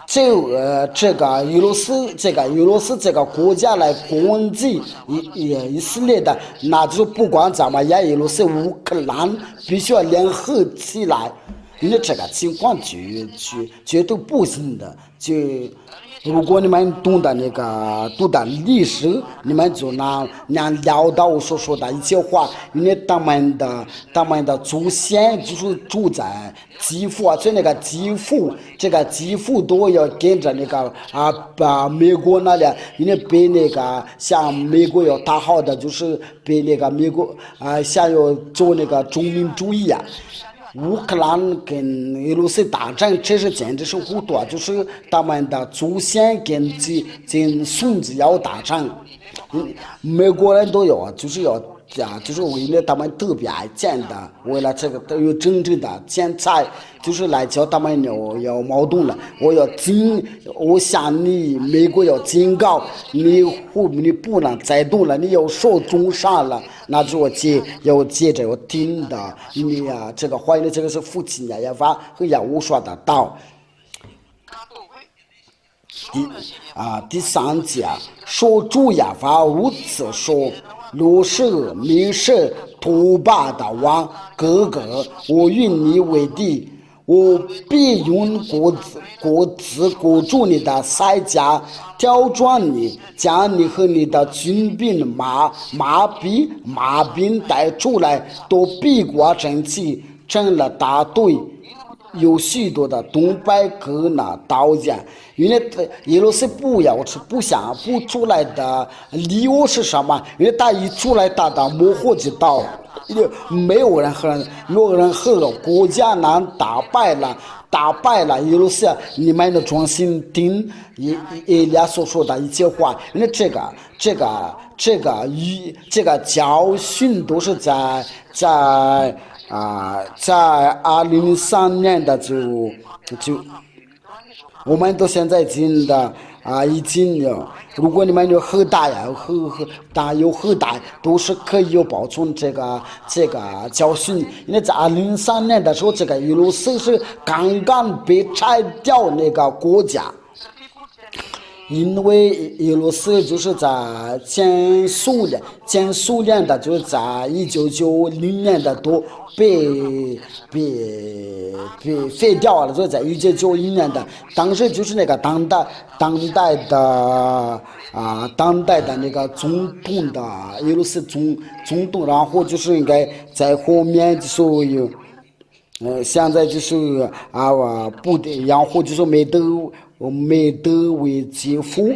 这个俄罗斯这个国家来攻击以色列的，那就不管怎么样，俄罗斯乌克兰必须要联合起来，因为这个情况绝对不行的。如果你们懂得历史，你们就能聊到我所说的一些话，因为他们的祖先就是住在基辅所以基辅都要跟着美国那里，因为被像美国要打好的，就是被美国想要做中民主义乌克兰跟俄罗斯大战，这是简直是糊涂就是他们的祖先跟孙子要打仗，美国人都有，就是为了他们特别爱见的，为了这个都有真正的钱财，就是来叫他们要矛盾了。我向你美国要警告你不能再动了，你要受重伤了，那就要接着要听的。你这个怀疑的这个是父亲也法和我说的道。第三节说主耶法如此说。若是民是图巴的王哥哥，我与你为敌，我必用国主你的塞甲挑转你，将你和你的军兵马兵带出来，都避过阵地，成了大队。有许多的东北各那刀剑，因为俄罗斯不出来的理由是什么？因为他一出来打模糊就到，因为没有人和国家能打败了俄罗斯，你们的专心听伊俩所说的一些话，因为这个教训都是在2003年的就我们到现在已经有，如果你们有核弹有核弹，都是可以有保存这个教训。因为在2003年的时候，这个俄罗斯是刚刚被拆掉国家。因为俄罗斯就是在前苏联的，就是在1990年的都被废掉了，就是在1991年的，当时就是当代的总统的俄罗斯总统，然后就是应该在后面就是有。现在就是不得，然后就是梅德韦杰夫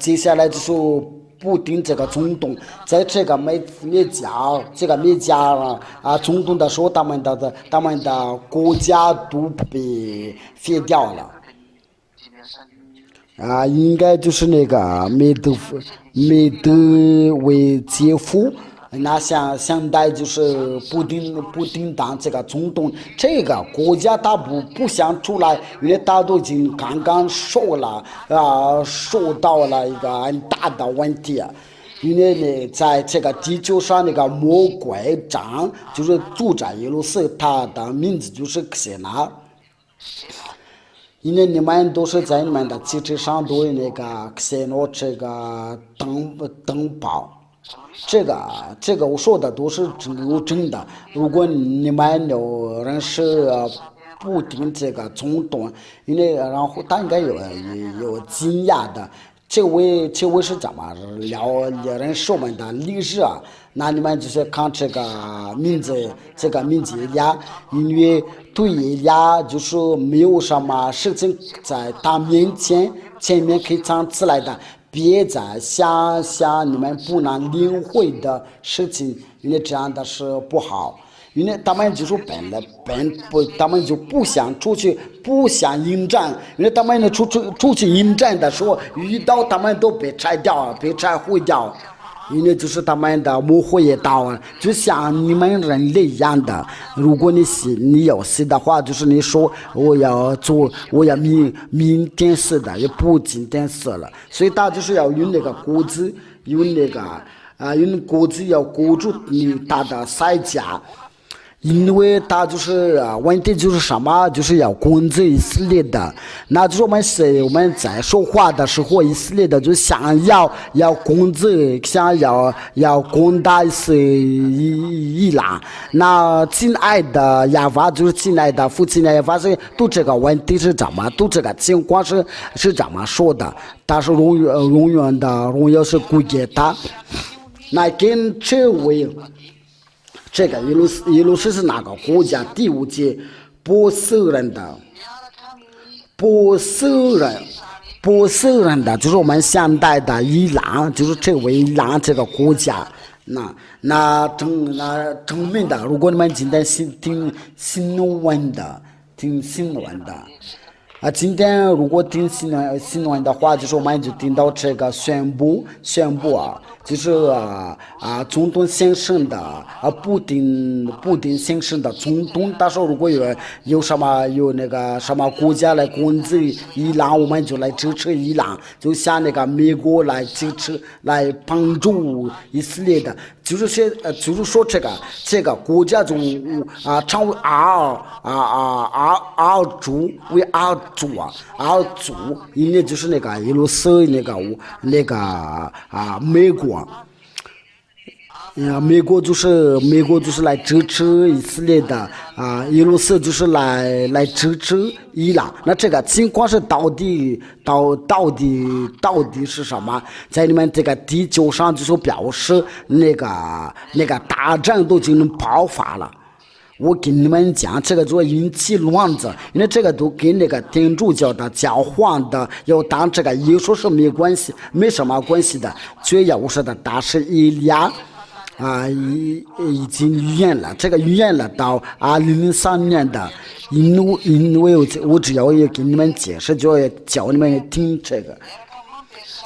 接下来就是不定这个总统，在这个梅加总统的时候，他们的国家都被废掉了。应该就是梅德韦杰夫那现在就是不定当这个总统，这个国家他不想出来，因为他都已经刚刚说了说到了一个很大的问题啊。因为呢，在这个地球上那个魔鬼长就是住在耶路撒冷，他的名字就是克西纳。因为你们都是在你们的汽车上都有那个克西诺这个灯泡。这个我说的都是真的。如果你们有人是不听这个总统，因为然后他应该有惊讶的。这位是怎么人说我们的历史啊？那你们就是看这个名字以利亚，因为对以利亚就是没有什么事情在他前面可以讲起来的。别再想你们不能领会的事情，因为这样的是不好。因为他们就是他们就不想出去，不想迎战。因为他们出去迎战的时候，遇到他们都被拆掉，被拆毁掉。因为就是他们的模糊也到，就像你们人类一样的。如果你有事的话，就是你说我要明天死的，也不今天死了。所以他就是要用那个果子，用果子要裹住他的腮颊。因为他就是问题就是什么，就是要攻击以色列的。那就是我们在说话的时候，以色列的就想要攻击，想要攻打伊朗。那亲爱的亚法就是亲爱的父亲亚法是都这个问题是怎么，都这个情况是怎么说的？但是永远的荣耀是归给他。那跟这位。这个耶路是哪个国家？第五节，波斯人的，就是我们现代的伊朗，就是这位伊朗这个国家。那证明的，如果你们今天听新闻的。今天如果听新闻的话，就是我们就听到这个宣布啊，就是总统先生的不定先生的总统，到时候如果有那个什么国家来攻击伊朗，我们就来支持伊朗，就像那个美国来支持来帮助以色列的，就是说这个国家中成为二主，因为就是那个耶路撒美国。美国就是来支持以色列的耶路撒就是来支持伊朗。那这个情况是到底是什么？在你们这个地球上就是表示那个大战都已经爆发了。我跟你们讲，这个就引起乱子，因为这个都跟那个天主教的教皇的要当这个耶稣是没什么关系的。最要是的大师以利亚已经预言了，这个预言了到2003年的，因为我只要也给你们解释，就要教你们听这个。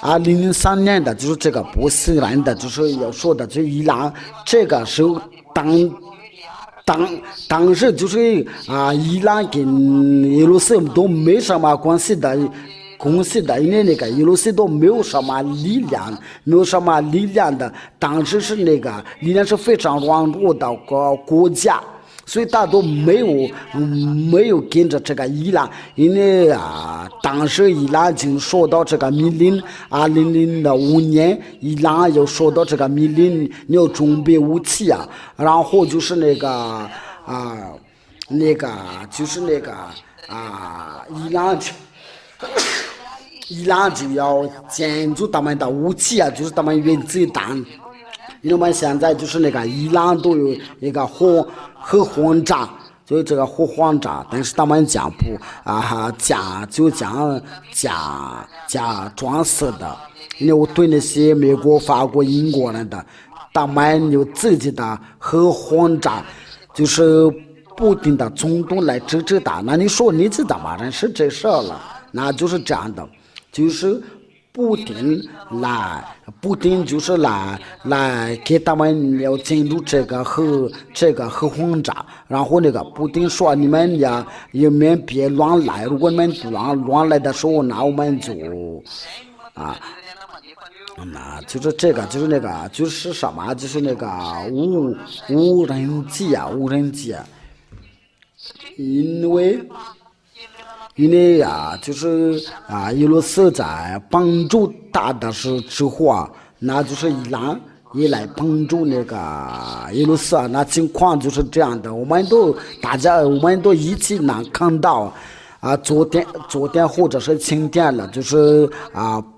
2003年的就是这个波斯人的，就是要说的，就伊朗这个时候当时就是伊朗跟耶路撒冷都没什么关系的，因为那个耶路撒冷都没有什么力量的。当时是那个力量是非常软弱的国家，所以他都没有跟着这个伊朗，因为当时伊朗已经收到这个命令，2005年伊朗又收到这个命令，你要准备武器啊，然后就是伊朗就要建筑他们的武器啊，就是他们原子弹。因为我们现在就是那个伊朗都有一个核轰炸，所以这个核轰炸，但是他们讲不假装死的。因为我对那些美国、法国、英国人的，他们有自己的核轰炸，就是不停的总统来支持他。那你说你是怎么认识这事儿了？那就是这样的，就是不停就是来给他们要进入这个核轰炸，然后那个不停说你们别乱来，如果你们乱来的时候，那我们就啊。那就是这个，就是那个，就是什么，就是那个无人机啊，无人机啊，因为就是俄罗斯在帮助他的之后啊，那就是伊朗也来帮助那个俄罗斯啊，那情况就是这样的，我们都一起能看到。昨天或者是今天了，就是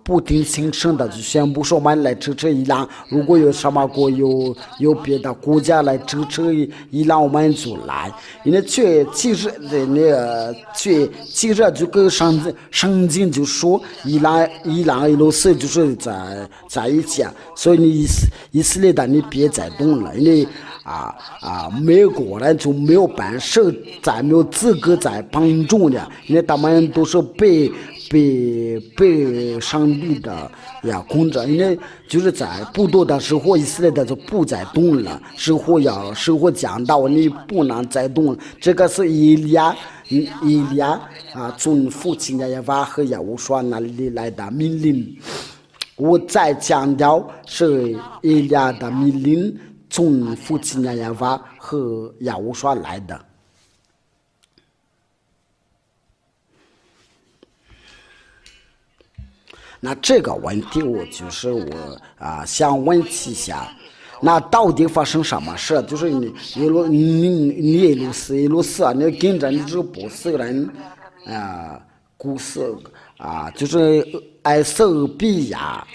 不停新生的就宣布说我们来支持伊朗，如果有什么有别的国家来支持伊朗，我们就来。因为其实就跟圣经就说伊朗俄罗斯就是在一起，所以以色列的你别再动了，因为。美国人就没有本事，没有资格在帮助呢，因为他们都是被上帝的控制，因为就是在不多的时候，以色列的就不再动了，时候讲到你不能再动了，这个是以利亚从父亲耶和华和耶和华那里来的命令，我再强调是以利亚的命令。从父亲耶和华和耶和华来的。那这个问题我想问一下，那到底发生什么事？就是你俄罗斯啊，你跟着你这个波斯人故事就是埃塞比亚，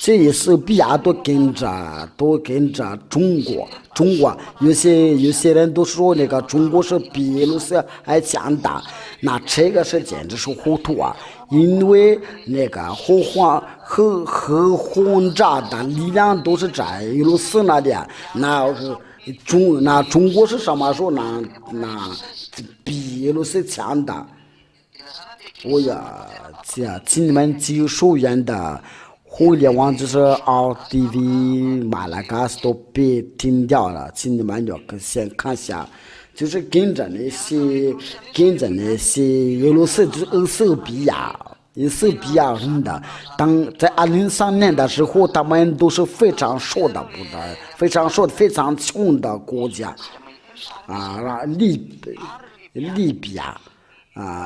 这埃塞比亚都跟着中国，有些人都说那个中国是比俄罗斯还强大，那这个是简直是糊涂啊！因为那个核轰炸的力量都是在俄罗斯那里，那中国是什么时候那比俄罗斯强大？我请你们技术员的互联网就是 RTV 马拉嘎斯都被停掉了，请你们要先看一下，就是跟着那些俄罗斯就是埃塞比亚人的，在2003年的时候，他们都是非常少的非常穷的国家利比亚。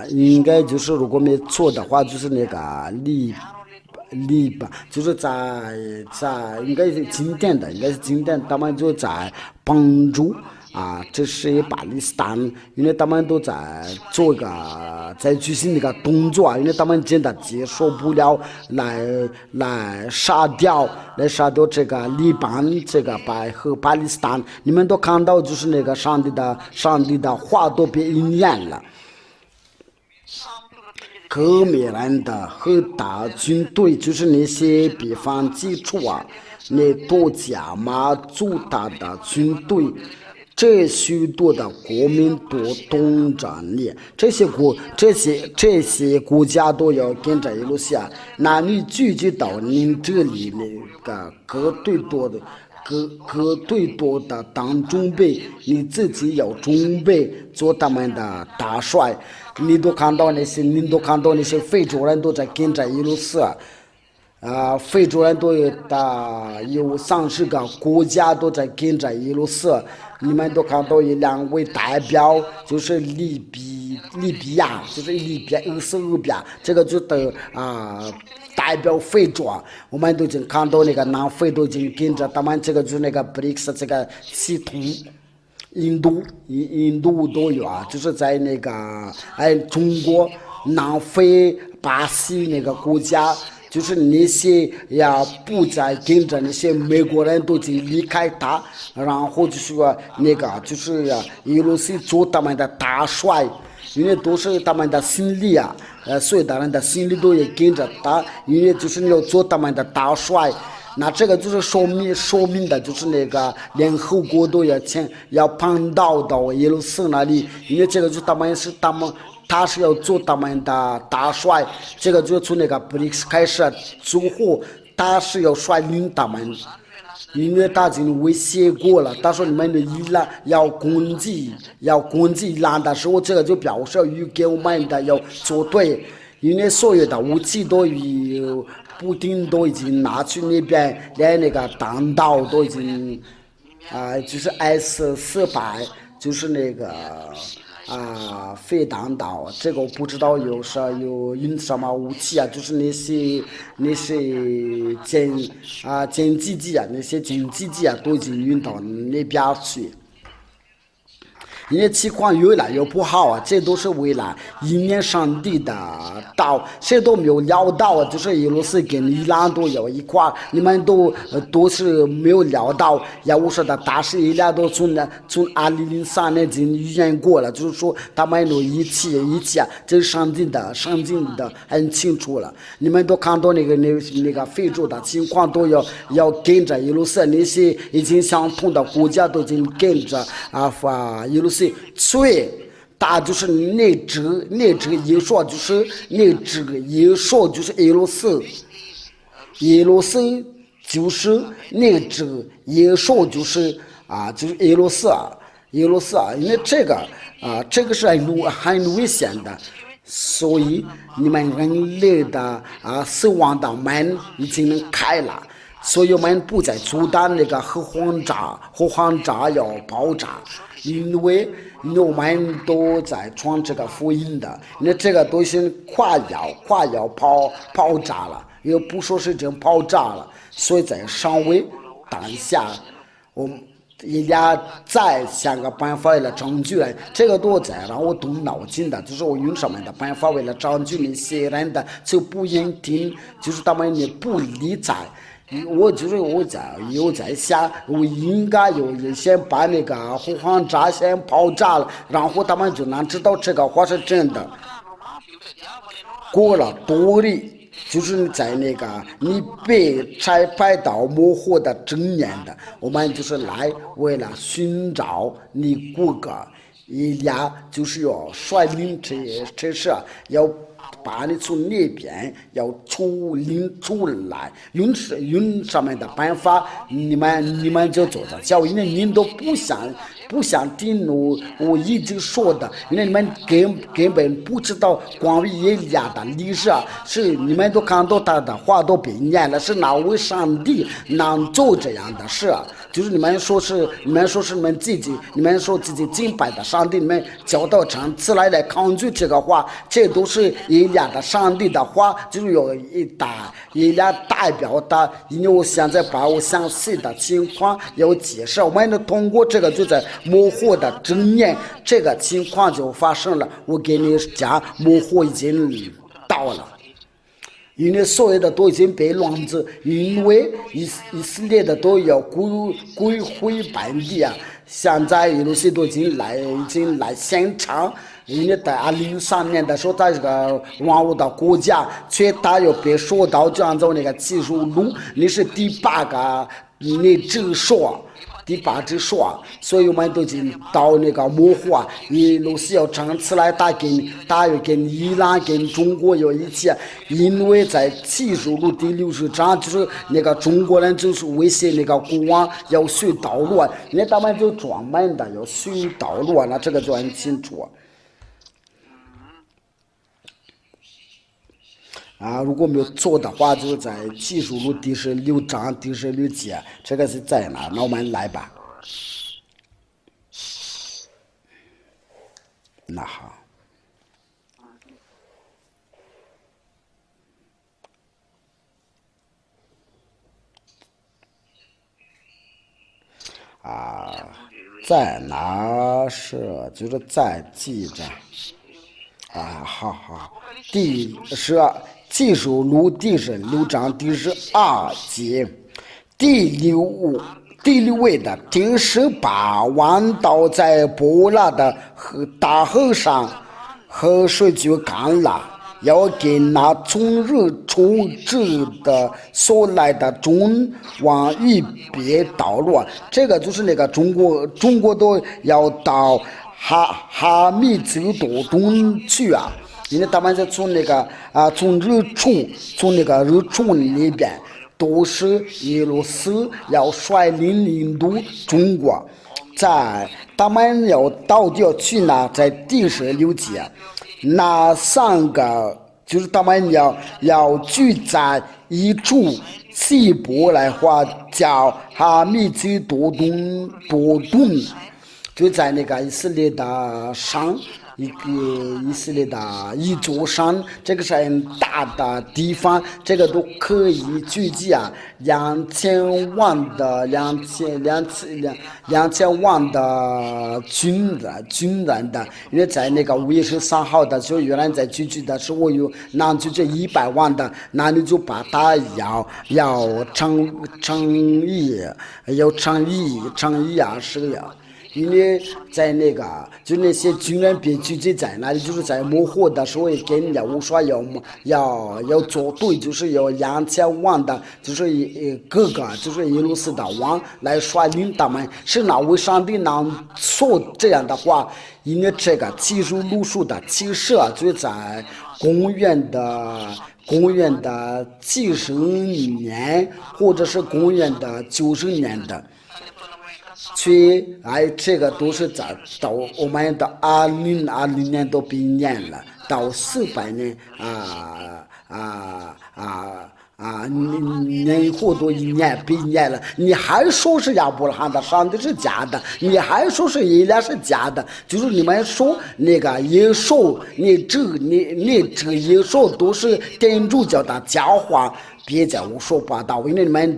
应该就是如果没错的话，就是那个利吧，就是在应该是今天他们就在帮助这是巴勒斯坦，因为他们都在做在举行那个动作，因为他们真的接受不了来杀掉这个黎巴嫩和巴勒斯坦，你们都看到就是那个上帝的话都被应验了。革命人的和大军队就是那些边防基础那多加马祖大的军队，这许多的国民都懂着你，这些国家都要跟着俄罗斯，那你聚集到您这里那个各队多的当准备，你自己要准备做他们的大帅。你都看到那些非洲人都在跟着俄罗斯，非洲人都有30个国家都在跟着俄罗斯。你们都看到有2位代表，就是利比亚，就是埃塞俄比亚，这个就代表非洲啊。我们都已经看到那个南非都已经跟着他们，这个就是那个 BRICS 这个系统。印度都有就是在那个中国、南非、巴西那个国家，就是那些不再跟着那些美国人都已经离开他，然后就是说那个就是俄罗斯做他们的大帅，因为都是他们的心力所有的人的心力都也跟着他，因为就是要做他们的大帅。那这个就是说明的，就是那个联合国都要碰到俄罗斯那里，因为这个就是他们他是要做他们的大帅，这个就从那个布里克斯开始之后，他是要率领他们。因为他已经威胁过了，他说你们的伊朗要攻击伊朗的时候，这个就表示与给我们的要作对，因为所有的武器都与普京都已经拿去那边，连那个弹道都已经就是 S-400，就是那个飞弹道，这个我不知道有用什么武器啊，就是那些歼击机啊，那些歼击机啊都已经运到那边去。因为情况越来越不好啊，这都是为了一念上帝的道，谁都没有料到啊，就是俄罗斯跟伊朗都有一块，你们都是没有料到。要我说的大使伊朗都从2003年已经预言过了，就是说他们有一切啊，这是上帝的很清楚了。你们都看到那个非洲的情况都要跟着俄罗斯，那些已经相同的国家都已经跟着俄罗斯。所以大就是那只一说就是那只一说就是俄罗斯就是那只一说就是就是俄罗斯啊，因为这个是很危险的，所以你们人类的死亡的门已经开了。所以我们不再阻挡那个核轰炸要爆炸，因为我们都在传这个福音的，那这个都是快要爆炸了，又不说是真爆炸了，所以在稍微当下，我们人家再想个办法为了证据来，这个都在让我动脑筋的，就是我用什么的办法为了证据那些人的就不应听，就是他们也不理睬。我在想，我应该先把那个火花炸先爆炸了，然后他们就能知道这个话是真的。过了多里，就是在那个你被拆派到模糊的正念的，我们就是来为了寻找你骨骼，一俩就是要率领这事，要把你从那边要领出来，用上面的办法，你们就做着教，因为你们都不想听我一直说的，因为你们根本不知道关于耶利亚的历史，是你们都看到他的话都被念了，是哪位上帝能做这样的事？就是你们说是你们说自己敬拜的上帝，你们教导成次来抗拒这个话，这都是耶利亚的上帝的话，就是有耶利亚代表的。因为我现在把我详细的情况要解释，我们通过这个就在模糊的正念，这个情况就发生了。我给你讲，模糊已经到了。因为所有的都已经被乱子，因为以色列的都要归回本地啊！现在有罗斯都已经来现场，因为在2003年的时候，在这个万物的国家，却他又被说到就按照那个技术路，你是第8个，你只说。第8只说，所以我们都已经到那个模糊啊，俄罗斯要长此来打又跟伊朗跟中国有一起，因为在技术路第60章就是那个中国人就是威胁那个国王要修道路啊，那他们就专门的要修道路啊，那这个就很清楚如果没有做的话，就是在技术路第16章第16节，这个是在哪？那我们来吧。那好，在哪是就是在记着好，第12技术路第16章第12节，第6位的第18弯道在波拉的大河上，河水就干了，要给那从日出之的所来的中往一边道路，这个就是那个中国都要到哈密走到东去啊，因为他们是从那个从日出那边，都是俄罗斯要率领领导中国，在他们到底要去哪，在第16节，那3个就是他们要聚在一处，西部来话叫哈密走多东，就在那个以色列的山，一个以色列的一座山，这个是很大的地方，这个都可以聚集2000万的2000万的军人的，因为在那个5月13号的时候，原来在聚集的时候有那就这100万的，那你就把它要乘以是呀。因为在那个就那些军人别聚集在那里，就是在模糊的时候也跟人家我说要做对，就是要2000万的，就是各个就是俄罗斯的王来率领他们，是哪位上帝能说这样的话？因为这个技术路数的其实就在公元的70年，或者是公元的90年的。这个都是到我们的2020年都毕业了，到400年年后都1年毕业了，你还说是亚伯拉罕的上帝是假的，你还说是以利亚是假的，就是你们说那个耶稣，你这耶稣都是天主教的教化。别在胡说八道，因为你们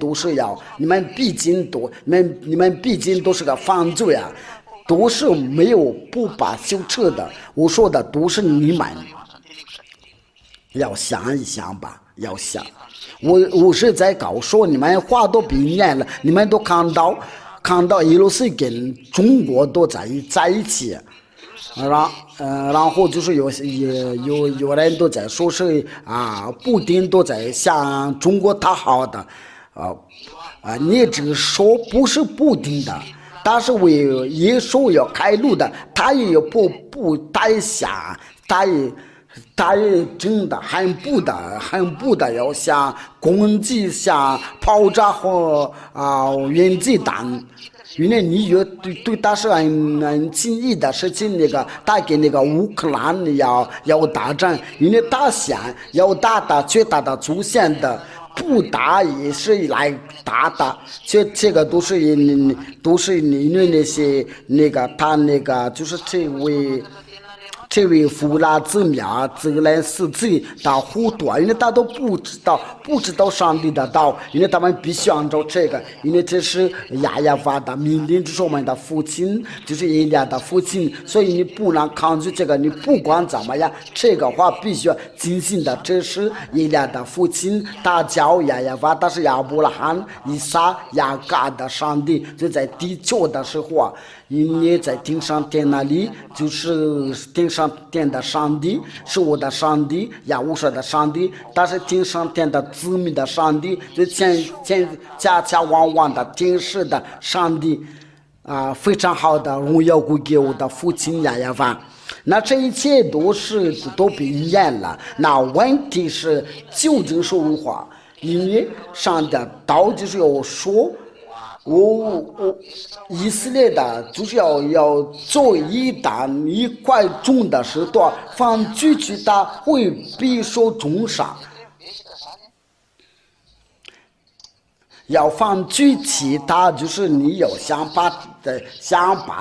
毕竟都是个犯罪啊，都是没有不把修彻的。我说的都是你们，要想一想吧，要想。我是在告诉你们，话都毕业了，你们都看到俄罗斯跟中国都在一起。然后就是有人都在说是布丁都在向中国讨好的，你只说不是布丁的，但是为耶稣要开路的，他也他也真的很不的要向攻击向炮炸和原子弹。因为你对他是很轻易的事情，那个他跟那个乌克兰要打仗，因为他想要打的最大的出现的，不打也是来打的，这个都是因为那些那个他那个就是这位弗拉兹米尔泽连斯基的糊涂，因为他都不知道上帝的道，因为他们必须按照这个，因为这是亚亚法的命令，就是我们的父亲，就是以利亚的父亲，所以你不能抗拒这个，你不管怎么样，这个话必须要进行的。这是以利亚的父亲，他叫亚亚法，他是亚伯拉罕、以撒、雅各的上帝，就在地球的时候因为在天上天那里，就是天上天的上帝是我的上帝，亚乌舍的上帝，但是天上天的子民的上帝，就家往往的天使的上帝非常好的荣耀归给我的父亲亚亚法。那这一切都毕业了，那问题是究竟是如何？因为上帝道就是要说。以色列的就是要做一块重的石头，放进去的会必受重伤，要放进去它就是你要想把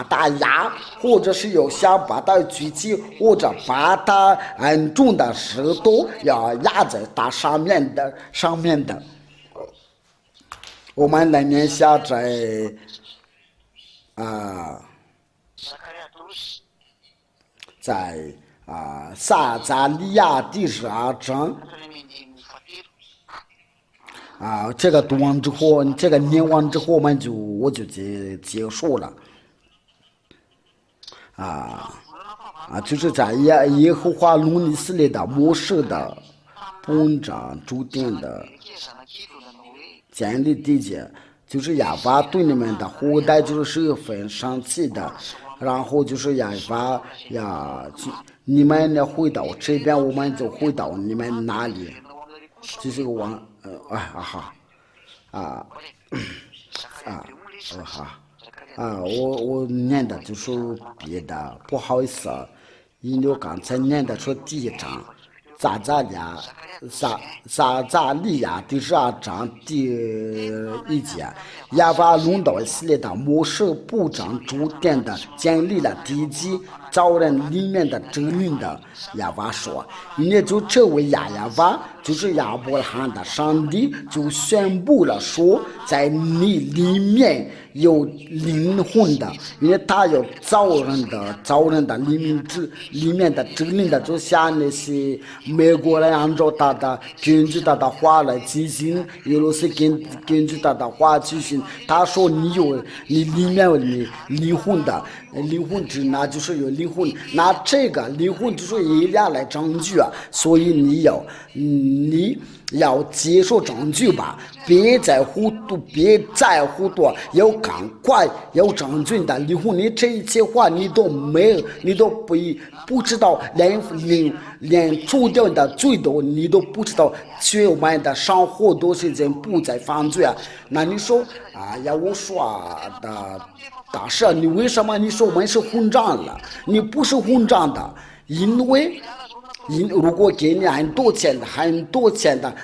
它压，或者是有想把它举起，或者把它很重的石头要压在它上面的。我们来念下在撒加利亚第12章这个读完之后，这个念完之后，我就结束了就是在耶和华弄以色列的模式的本章注定的建立地界，就是亚巴对你们的后代就是很生气的，然后就是呀把呀，你们呢回到这边，我们就回到你们那里，就是往哈啊哈我念的就是别的，不好意思啊，因为我刚才念的是第1章。撒利亚第12章第1节，亚巴龙到以色列的摩士部长主殿的建立了地基，招人里面的证明的亚巴说，也就这位亚巴就是亚伯拉罕的上帝就宣布了说，在你里面有灵魂的，因为他有造人的里面的证明的，就像那些美国人按照他的根据他的话来进行，俄罗斯根据他的话进行。他说你里面有灵魂的，灵魂指那就是有灵魂，那这个灵魂就是以利亚来证据啊，所以你要接受证据吧，别再糊涂，要赶快要证据的灵魂，你这一切话你都没有，你都不知道，连除掉的罪都你都不知道，所以我们的生活都是在不再犯罪啊。那你说呀，我说的大事，你为什么你说我们是混账了？你不是混账的，因为如果给你很多钱的，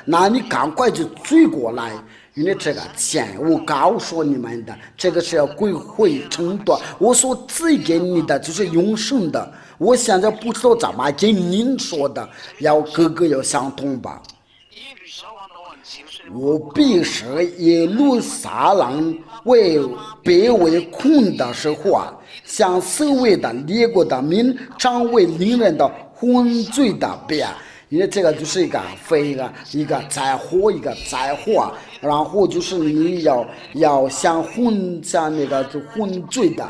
那你赶快就追过来，因为这个钱我告诉你们的，这个是要归回承诺。我所赐给你的就是永生的，我现在不知道怎么跟您说的，要个个要相同吧。我必使耶路撒冷被围困的时候向四围的列国的民成为令人的昏醉的别，因为这个就是一个灾祸，然后就是你要像那个就昏醉的，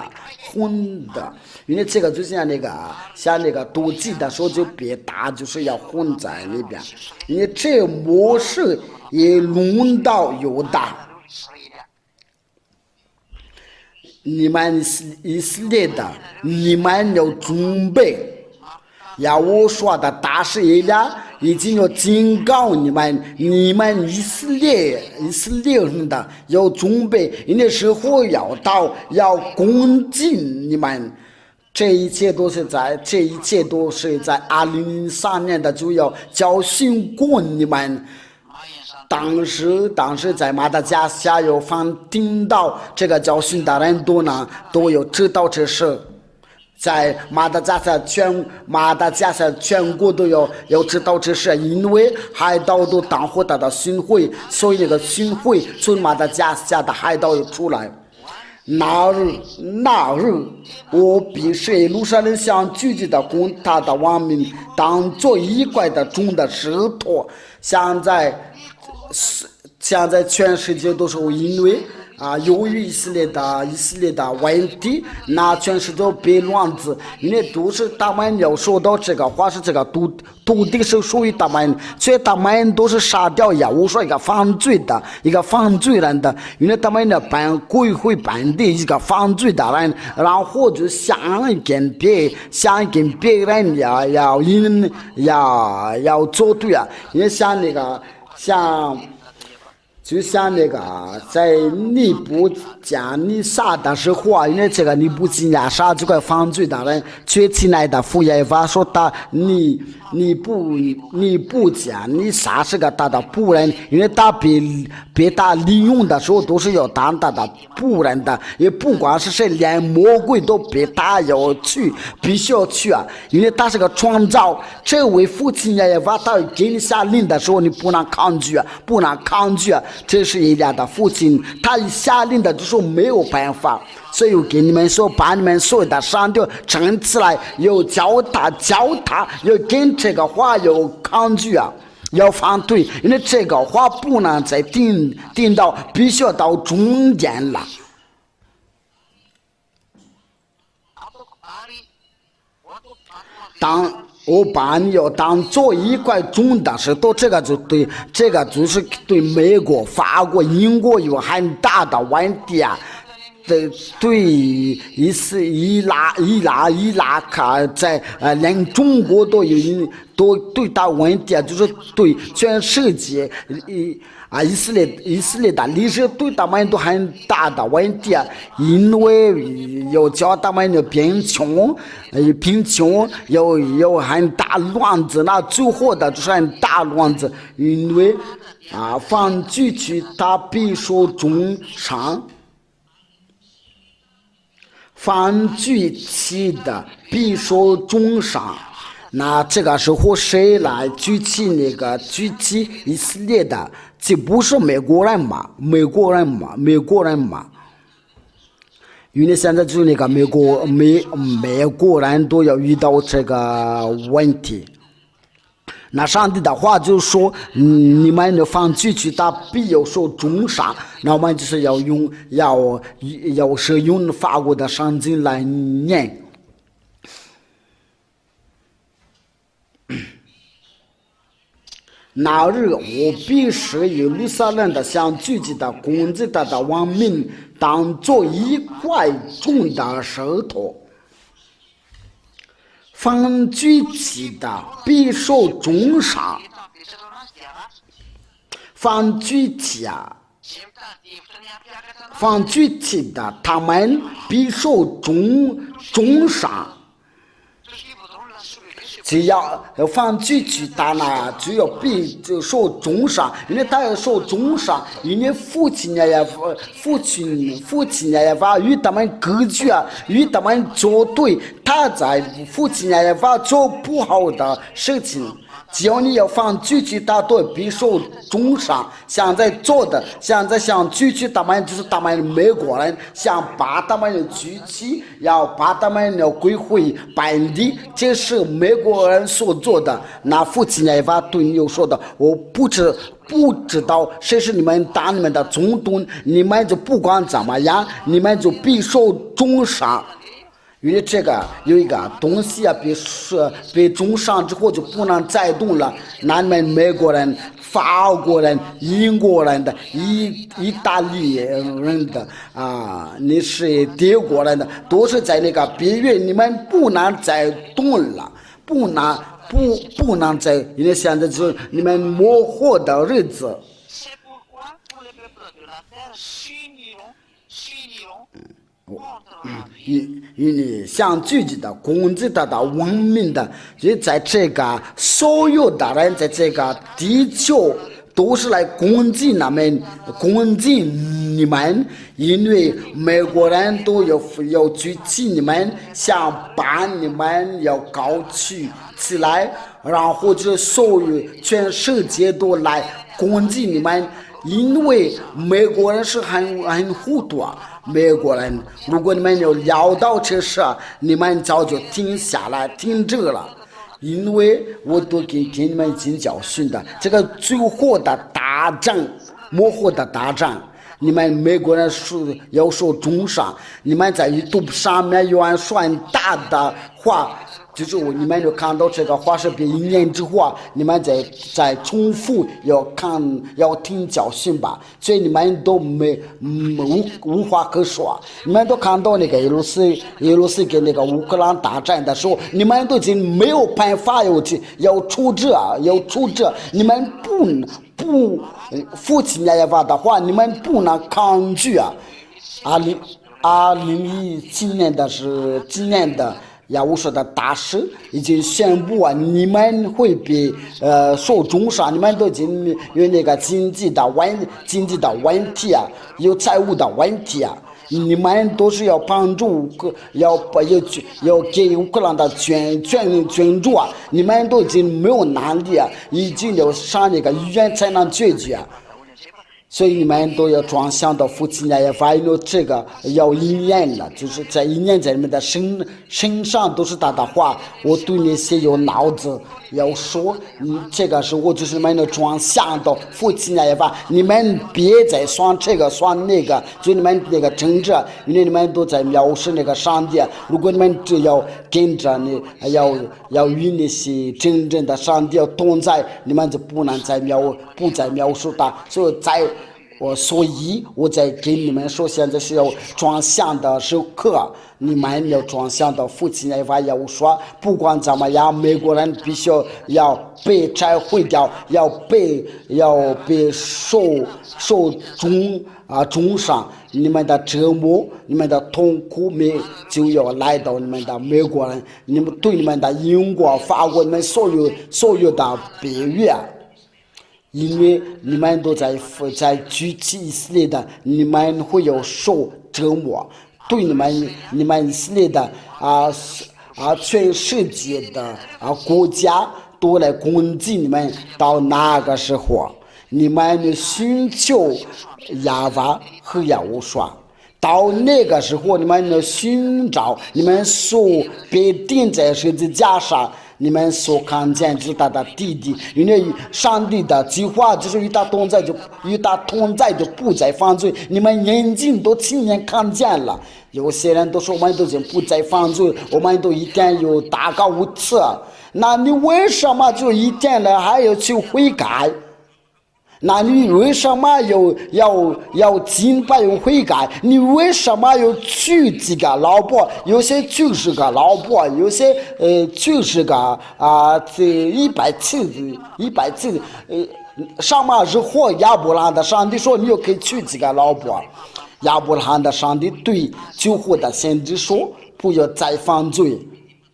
因为这个就像那个妒忌的时候就别打，就是要混在里边，因为这模式也轮到犹大。你们以色列的，你们要准备。我说的大事以来已经要警告你们以色列人的要准备，因为时候要到，要攻击你们。这一切都是在2003年的就要教训过你们。当时在马达加斯加有听到这个教训的人都有知道这事。在马达加斯全国都要知道这事，因为海盗都当伙他的巡回，所以那个巡回从马达加斯加的海盗又出来。那日，我必使耶路撒冷像聚集的攻他的王民，当作一块的重的石头。现在全世界都是因为由于以色列的问题，那全世界被乱子，因为都是他们要说到这个话，是这个土地是属于他们，所以他们都是杀掉我说一个犯罪人的，因为他们的归回本地一个犯罪的人，然后就想跟别人要作对因为就像那个在尼布甲尼撒的时候因为这个尼布甲尼撒这个犯罪的人，却亲爱的父耶法说尼布甲尼撒是个他的仆人，因为他被他利用的时候都是要当他的仆人的，也不管是谁，连魔鬼都被他必须要去因为他是个创造。这位父亲耶法他给你下令的时候，你不能抗拒这是一家的父亲，他下令的就是没有办法，所以我跟你们说，把你们所有的上帝站起来，要教他，要跟这个话有抗拒要反对，因为这个话不能再定到，必须要到中间了。当我把你要当做一块重的石头，这个就是对美国、法国、英国有很大的问题对伊拉克在连中国都有对大问题啊，就是对全世界以色列的历史对他们都很大的问题啊，因为要叫他们的贫穷有很大乱子，那最后的就是很大乱子，因为放进去他必受重伤。犯罪期的必受重伤，那这个时候谁来举起以色列的？这不是美国人嘛？因为现在就是那个美国人都要遇到这个问题。那上帝的话就说，你们的犯罪去他必有受重伤。那我们就是要使用法国的圣经来念。那日我必使耶路撒冷的像聚集的攻击他的王民，当作一块重的石头。犯罪期的必受重伤，犯罪期的他们必受重伤。只要犯罪期的呢，只要必受重伤，因为他要受重伤，因为父亲也法与他们隔绝，与他们作对，他在父亲也法做不好的事情。只要你要犯罪去，他都必受重伤。现在做的，现在想罪去，他们就是他们美国人想把他们的罪去，要把他们的归回本地，这是美国人所做的。那父亲也法对你有说的，我不知道谁是你们打你们的总统，你们就不管怎么样，你们就必受重伤。因为这个有一个东西啊，被重伤之后就不能再动了。那你们美国人、法国人、英国人的、意大利人的你是德国人的，都是在那个边缘，你们不能再动了，不能再，因为现在就是你们磨合的日子。因为像自己的攻击他的文明的，所以在这个所有的人在这个地球都是来攻击你们，因为美国人都要举起你们，想把你们要高举起来，然后就所有全世界都来攻击你们。因为美国人是很糊涂啊，美国人，如果你们有聊到这事，你们早就停下来停止了。因为我都给你们进教训的，这个最后的大战，幕后的大战，你们美国人要受重伤，你们在YouTube上面有人说很大的话。就是你们就看到这个话视频1年之后，你们再重复要听教训吧，所以你们都无话可说。你们都看到那个俄罗斯跟那个乌克兰大战的时候，你们都已经没有办法要处置，你们不父亲也法的话，你们不能抗拒啊。2017年的是今年的。亚乌说的大使已经宣布你们会被受重伤，你们都已经有那个经济的问题啊，有财务的问题啊，你们都是要帮助要给乌克兰的捐助啊，你们都已经没有能力啊，已经要上那个医院才能解决啊。所以你们都要转向到父亲也发现了这个要1年了，就是在1年在你们的身上都是他的话，我对那些有脑子要说，这个时候就是你们的转向到父亲也发，你们别再算这个算那个，就你们那个政治，因为你们都在藐视那个上帝，如果你们只要跟着你要与那些真正的上帝要同在，你们就不再藐视他，所以所以我在跟你们说，现在是要转向的时刻，你们要转向到父亲那块，要说不管怎么样，美国人必须要被拆毁掉，要被受重伤，你们的折磨，你们的痛苦就要来到你们的美国人，你们对你们的英国、法国，你们所有的北约。因为你们都在举起以色列的，你们会有受折磨，对你们以色列的全世界的国家都来攻击你们，到那个时候，你们寻求亚娃和亚乌刷。到那个时候，你们寻找你们所被钉在十字架上。你们所看见就是他的弟弟，因为上帝的计划就是与他同在，就不再犯罪。你们眼睛都亲眼看见了。有些人都说我们都已经不再犯罪，我们都一天有祷告5次，那你为什么就一天了还要去悔改？那你为什么要敬拜有悔改？你为什么要娶几个老婆？有些就是个老婆，有些就是个这100次上马日后亚伯拉罕的上帝说你又可以娶几个老婆。亚伯拉罕的上帝对救活的先知说不要再犯罪。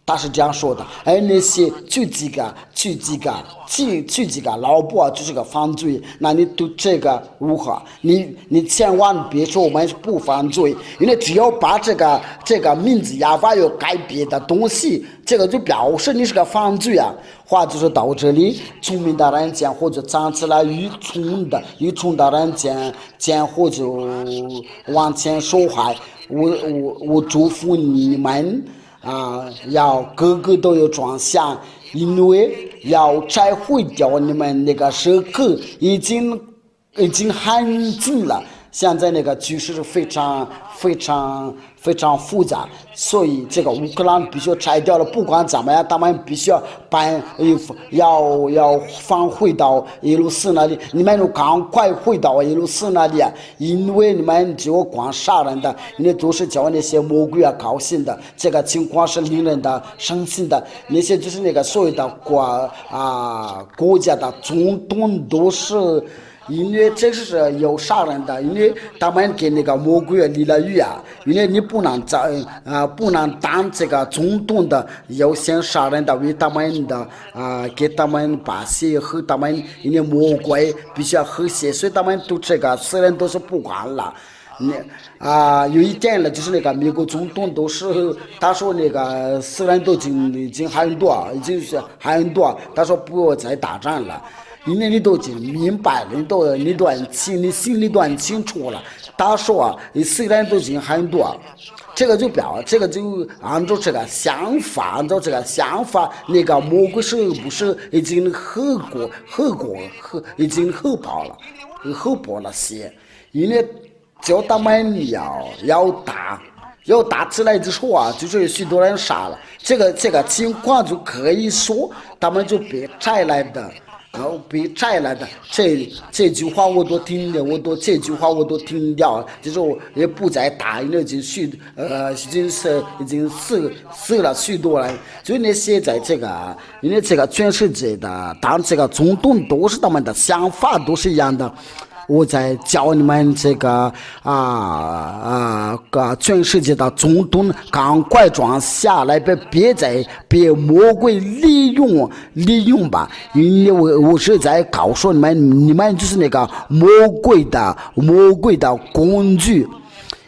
他是这样说的，而那些娶几个老婆就是个犯罪，那你对这个如何？你千万别说我们是不犯罪，因为只要把这个名字亚法有改变的东西，这个就表示你是个犯罪啊。话就是到这里，聪明的人讲或者站起来愚蠢的人讲或者往前说话，我祝福你们。要个个都有转向，因为要拆毁掉你们那个时刻已经很近了。现在那个局势是非常复杂，所以这个乌克兰必须拆掉了。不管怎么样，他们必须要返回到耶路撒那里。你们就赶快回到耶路撒那里啊！因为你们只有光杀人的，你都是叫那些魔鬼高兴的。这个情况是令人的伤心的。那些就是那个所有的国家的总统都是。因为这是有杀人的，因为他们给那个魔鬼立了约啊，因为你不能当这个总统的，要先杀人的，为他们的给他们把血和他们，因为魔鬼必须要喝血，所以他们都这个死人都是不管了。有一点了，就是那个美国总统都是他说那个死人都已经很多，他说不要再打仗了。因为你都已经明白了，你心里都很清楚了。他说死人都已经很多，这个就按照这个想法，那个魔鬼是不是已经已经喝饱了血？因为叫他们要打起来之后就是有许多人杀了。这个情况就可以说他们就被拆来的。被拆来的这句话我都听了，这句话我都听掉了，就是我也不再打，因为已经死了许多人，所以那些在这个，因为这个全世界的当这个总统都是他们的想法都是一样的。我在教你们这个全世界的总统赶快转下来，别再被魔鬼利用吧，因为我是在告诉你们就是那个魔鬼的工具。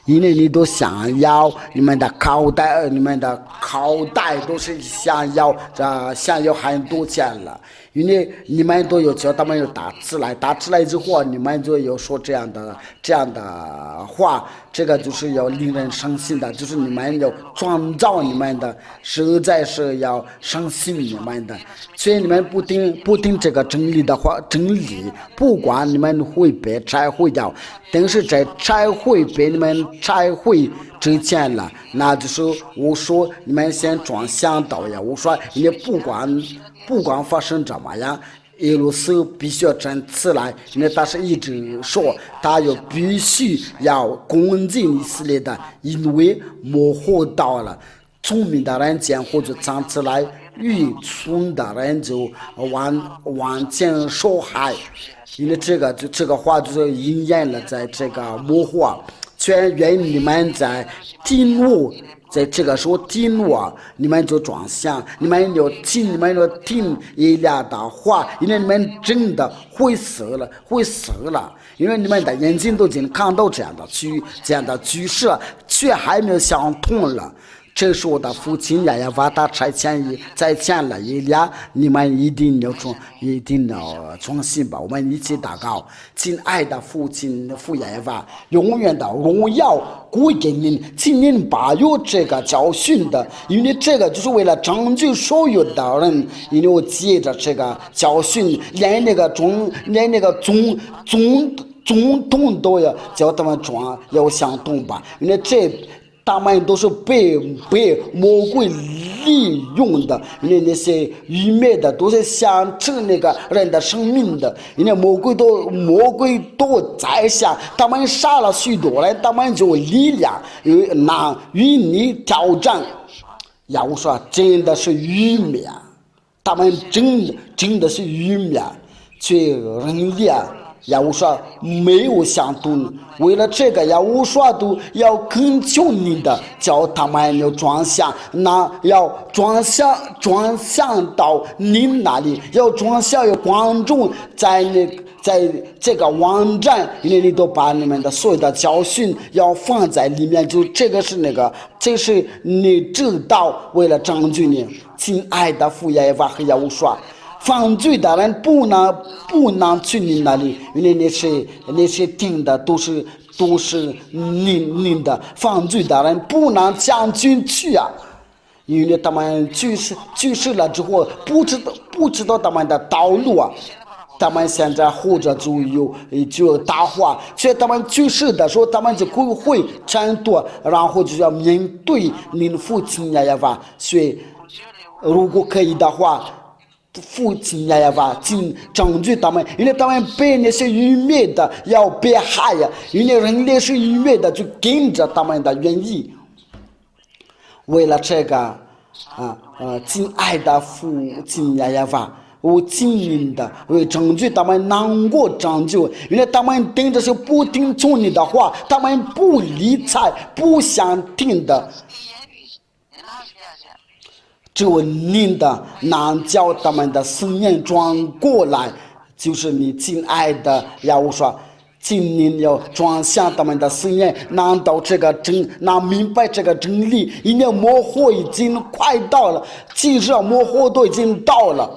因为你都想要你们的口袋都是想要很多钱了，因为你们都有叫他们有打起来之后，你们就有说这样的话，这个就是要令人伤心的，就是你们要创造你们的，实在是要伤心你们的，所以你们不听这个真理的话，不管你们会被拆毁掉，但是在被你们拆毁之前了，那就是我说你们先转向到呀，我说你不管发生怎么样，耶路斯必须要站起来，因为他是一直说，他必须要攻进以色列的，因为模糊到了，聪明的人见或者站起来，愚蠢的人就往前受害。因为这个话就是应验了，在这个模糊啊，全愿你们在听我。在这个时候听我，你们就转向，你们要听以利亚的话，因为你们真的会死了，因为你们的眼睛都已经看到这样的局势了，却还没有想通了。这是我的父亲也要把他差遣了以利亚，你们一定要相信吧。我们一起祷告，亲爱的父亲父耶和华，永远的荣耀归给您，请您把有这个教训的，因为这个就是为了拯救所有的人，因为我借着这个教训，连那个总统都要叫他们要想动吧，因为他们都是被魔鬼利用的，因为那些愚昧的都是想吃那个人的生命的，因为魔鬼都在想，他们杀了许多人，他们就有力量与你挑战。要说真的是愚昧啊，他们真的是愚昧啊，却人力啊。要说没有想通，为了这个要说都要恳求你的，叫他们要转向，要转向到你那里，要转向有观众在这个网站，因为你都把你们的所有的教训要放在里面，就这是你知道，为了拯救你，亲爱的父耶和华和要说。犯罪的人不能去你那里，因为那些听的都是您的。犯罪的人不能将军去啊，因为他们去世了之后，不知道他们的道路啊。他们现在活着就有大话，所以他们去世的时候，他们就会承诺，然后就要面对您父亲耶和华。所以如果可以的话，父亲也要把拯救他们，因为他们被那些愚昧的要被害呀，因为人类是愚昧的，就跟着他们的原意。为了这个亲爱的父亲也要把我尽力的为拯救他们，能够拯救，因为他们听着是不听从你的话，他们不理睬，不想听的。只有您的能叫他们的思念转过来，就是你亲爱的耶和华，请您要转向他们的思念，难道能明白这个真理？因为模糊已经快到了，其实模糊都已经到了。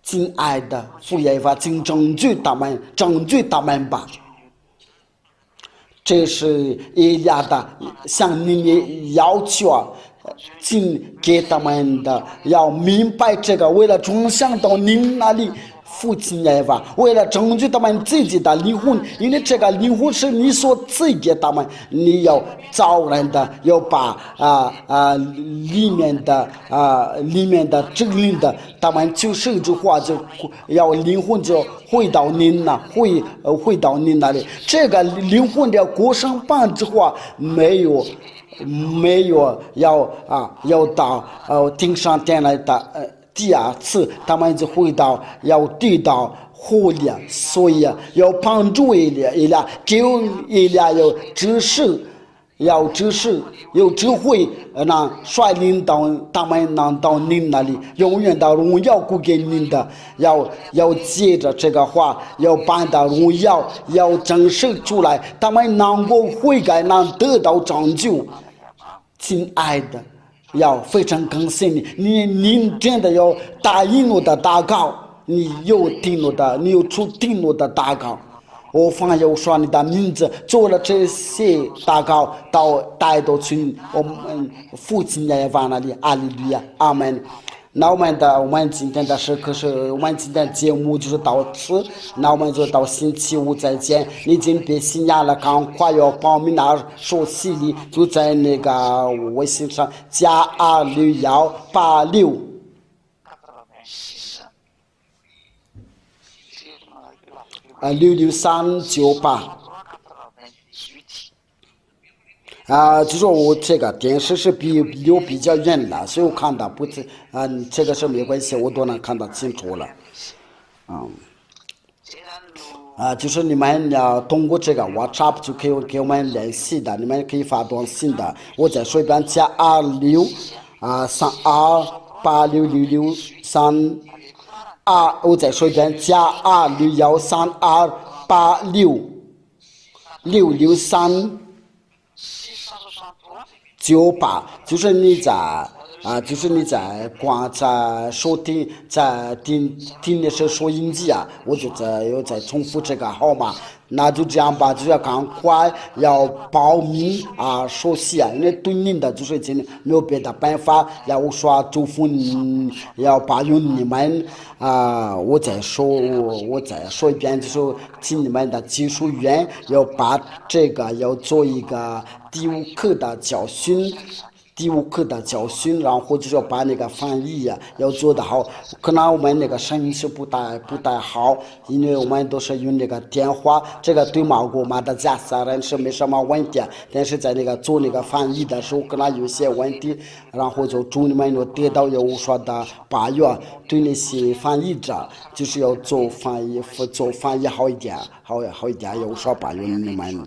亲爱的父耶和华，请拯救他们吧。这是以利亚的向您的要求啊。请给他们的要明白这个，为了转向到您那里，父亲耶和华，为了拯救他们自己的灵魂，因为这个灵魂是你所赐给他们，你要造人的，要把里面的真理的，他们就是这话就要灵魂就回到您那，回到您那里，这个灵魂的过上半之话没有要到天上天来的第二次，他们就回到要对到火里，所以要帮助以利亚，给以利亚有知识，有智慧，让率领到他们能到您那里，永远的荣耀归给您的，要借着这个话，要把的荣耀要展示出来，他们能够悔改，能得到拯救。亲爱的，要非常感谢你真的要答应我的祷告，你又听我的祷告，我方要说你的名字做了这些祷告，带到去我们父亲耶和华那里，阿利路亚，阿门。那我们今天的时刻是我们今天节目就是到此，那我们就到星期五再见。你已经别信仰了，赶快要报名那手机里就在那个微信上加26186。66398。就说我这个电视是离我比较远了，所以我看到不是这个是没关系，我都能看得清楚了。就是你们要通过这个 WhatsApp 就可以给我们联系的，你们可以发短信的。我再说一遍，加2682866632，我再说一遍，加2632866398，就是你在收听在听的是收音机啊，我就又在重复这个号码，那就这样吧，就要赶快要报名熟悉啊，因为对您的就是已经没有别的办法，要说祝福你，要保佑你们我再说一遍，就是请你们的技术员要把这个要做一个第五课的教训。然后就是要把那个翻译要做得好。可能我们那个声音是不太好，因为我们都是用那个电话，这个对马达加斯加人是没什么问题，但是在那个做那个翻译的时候可能有些问题，然后就祝你们能得到有说的把握，对那些翻译者就是要做翻译好一点，有说把握你们。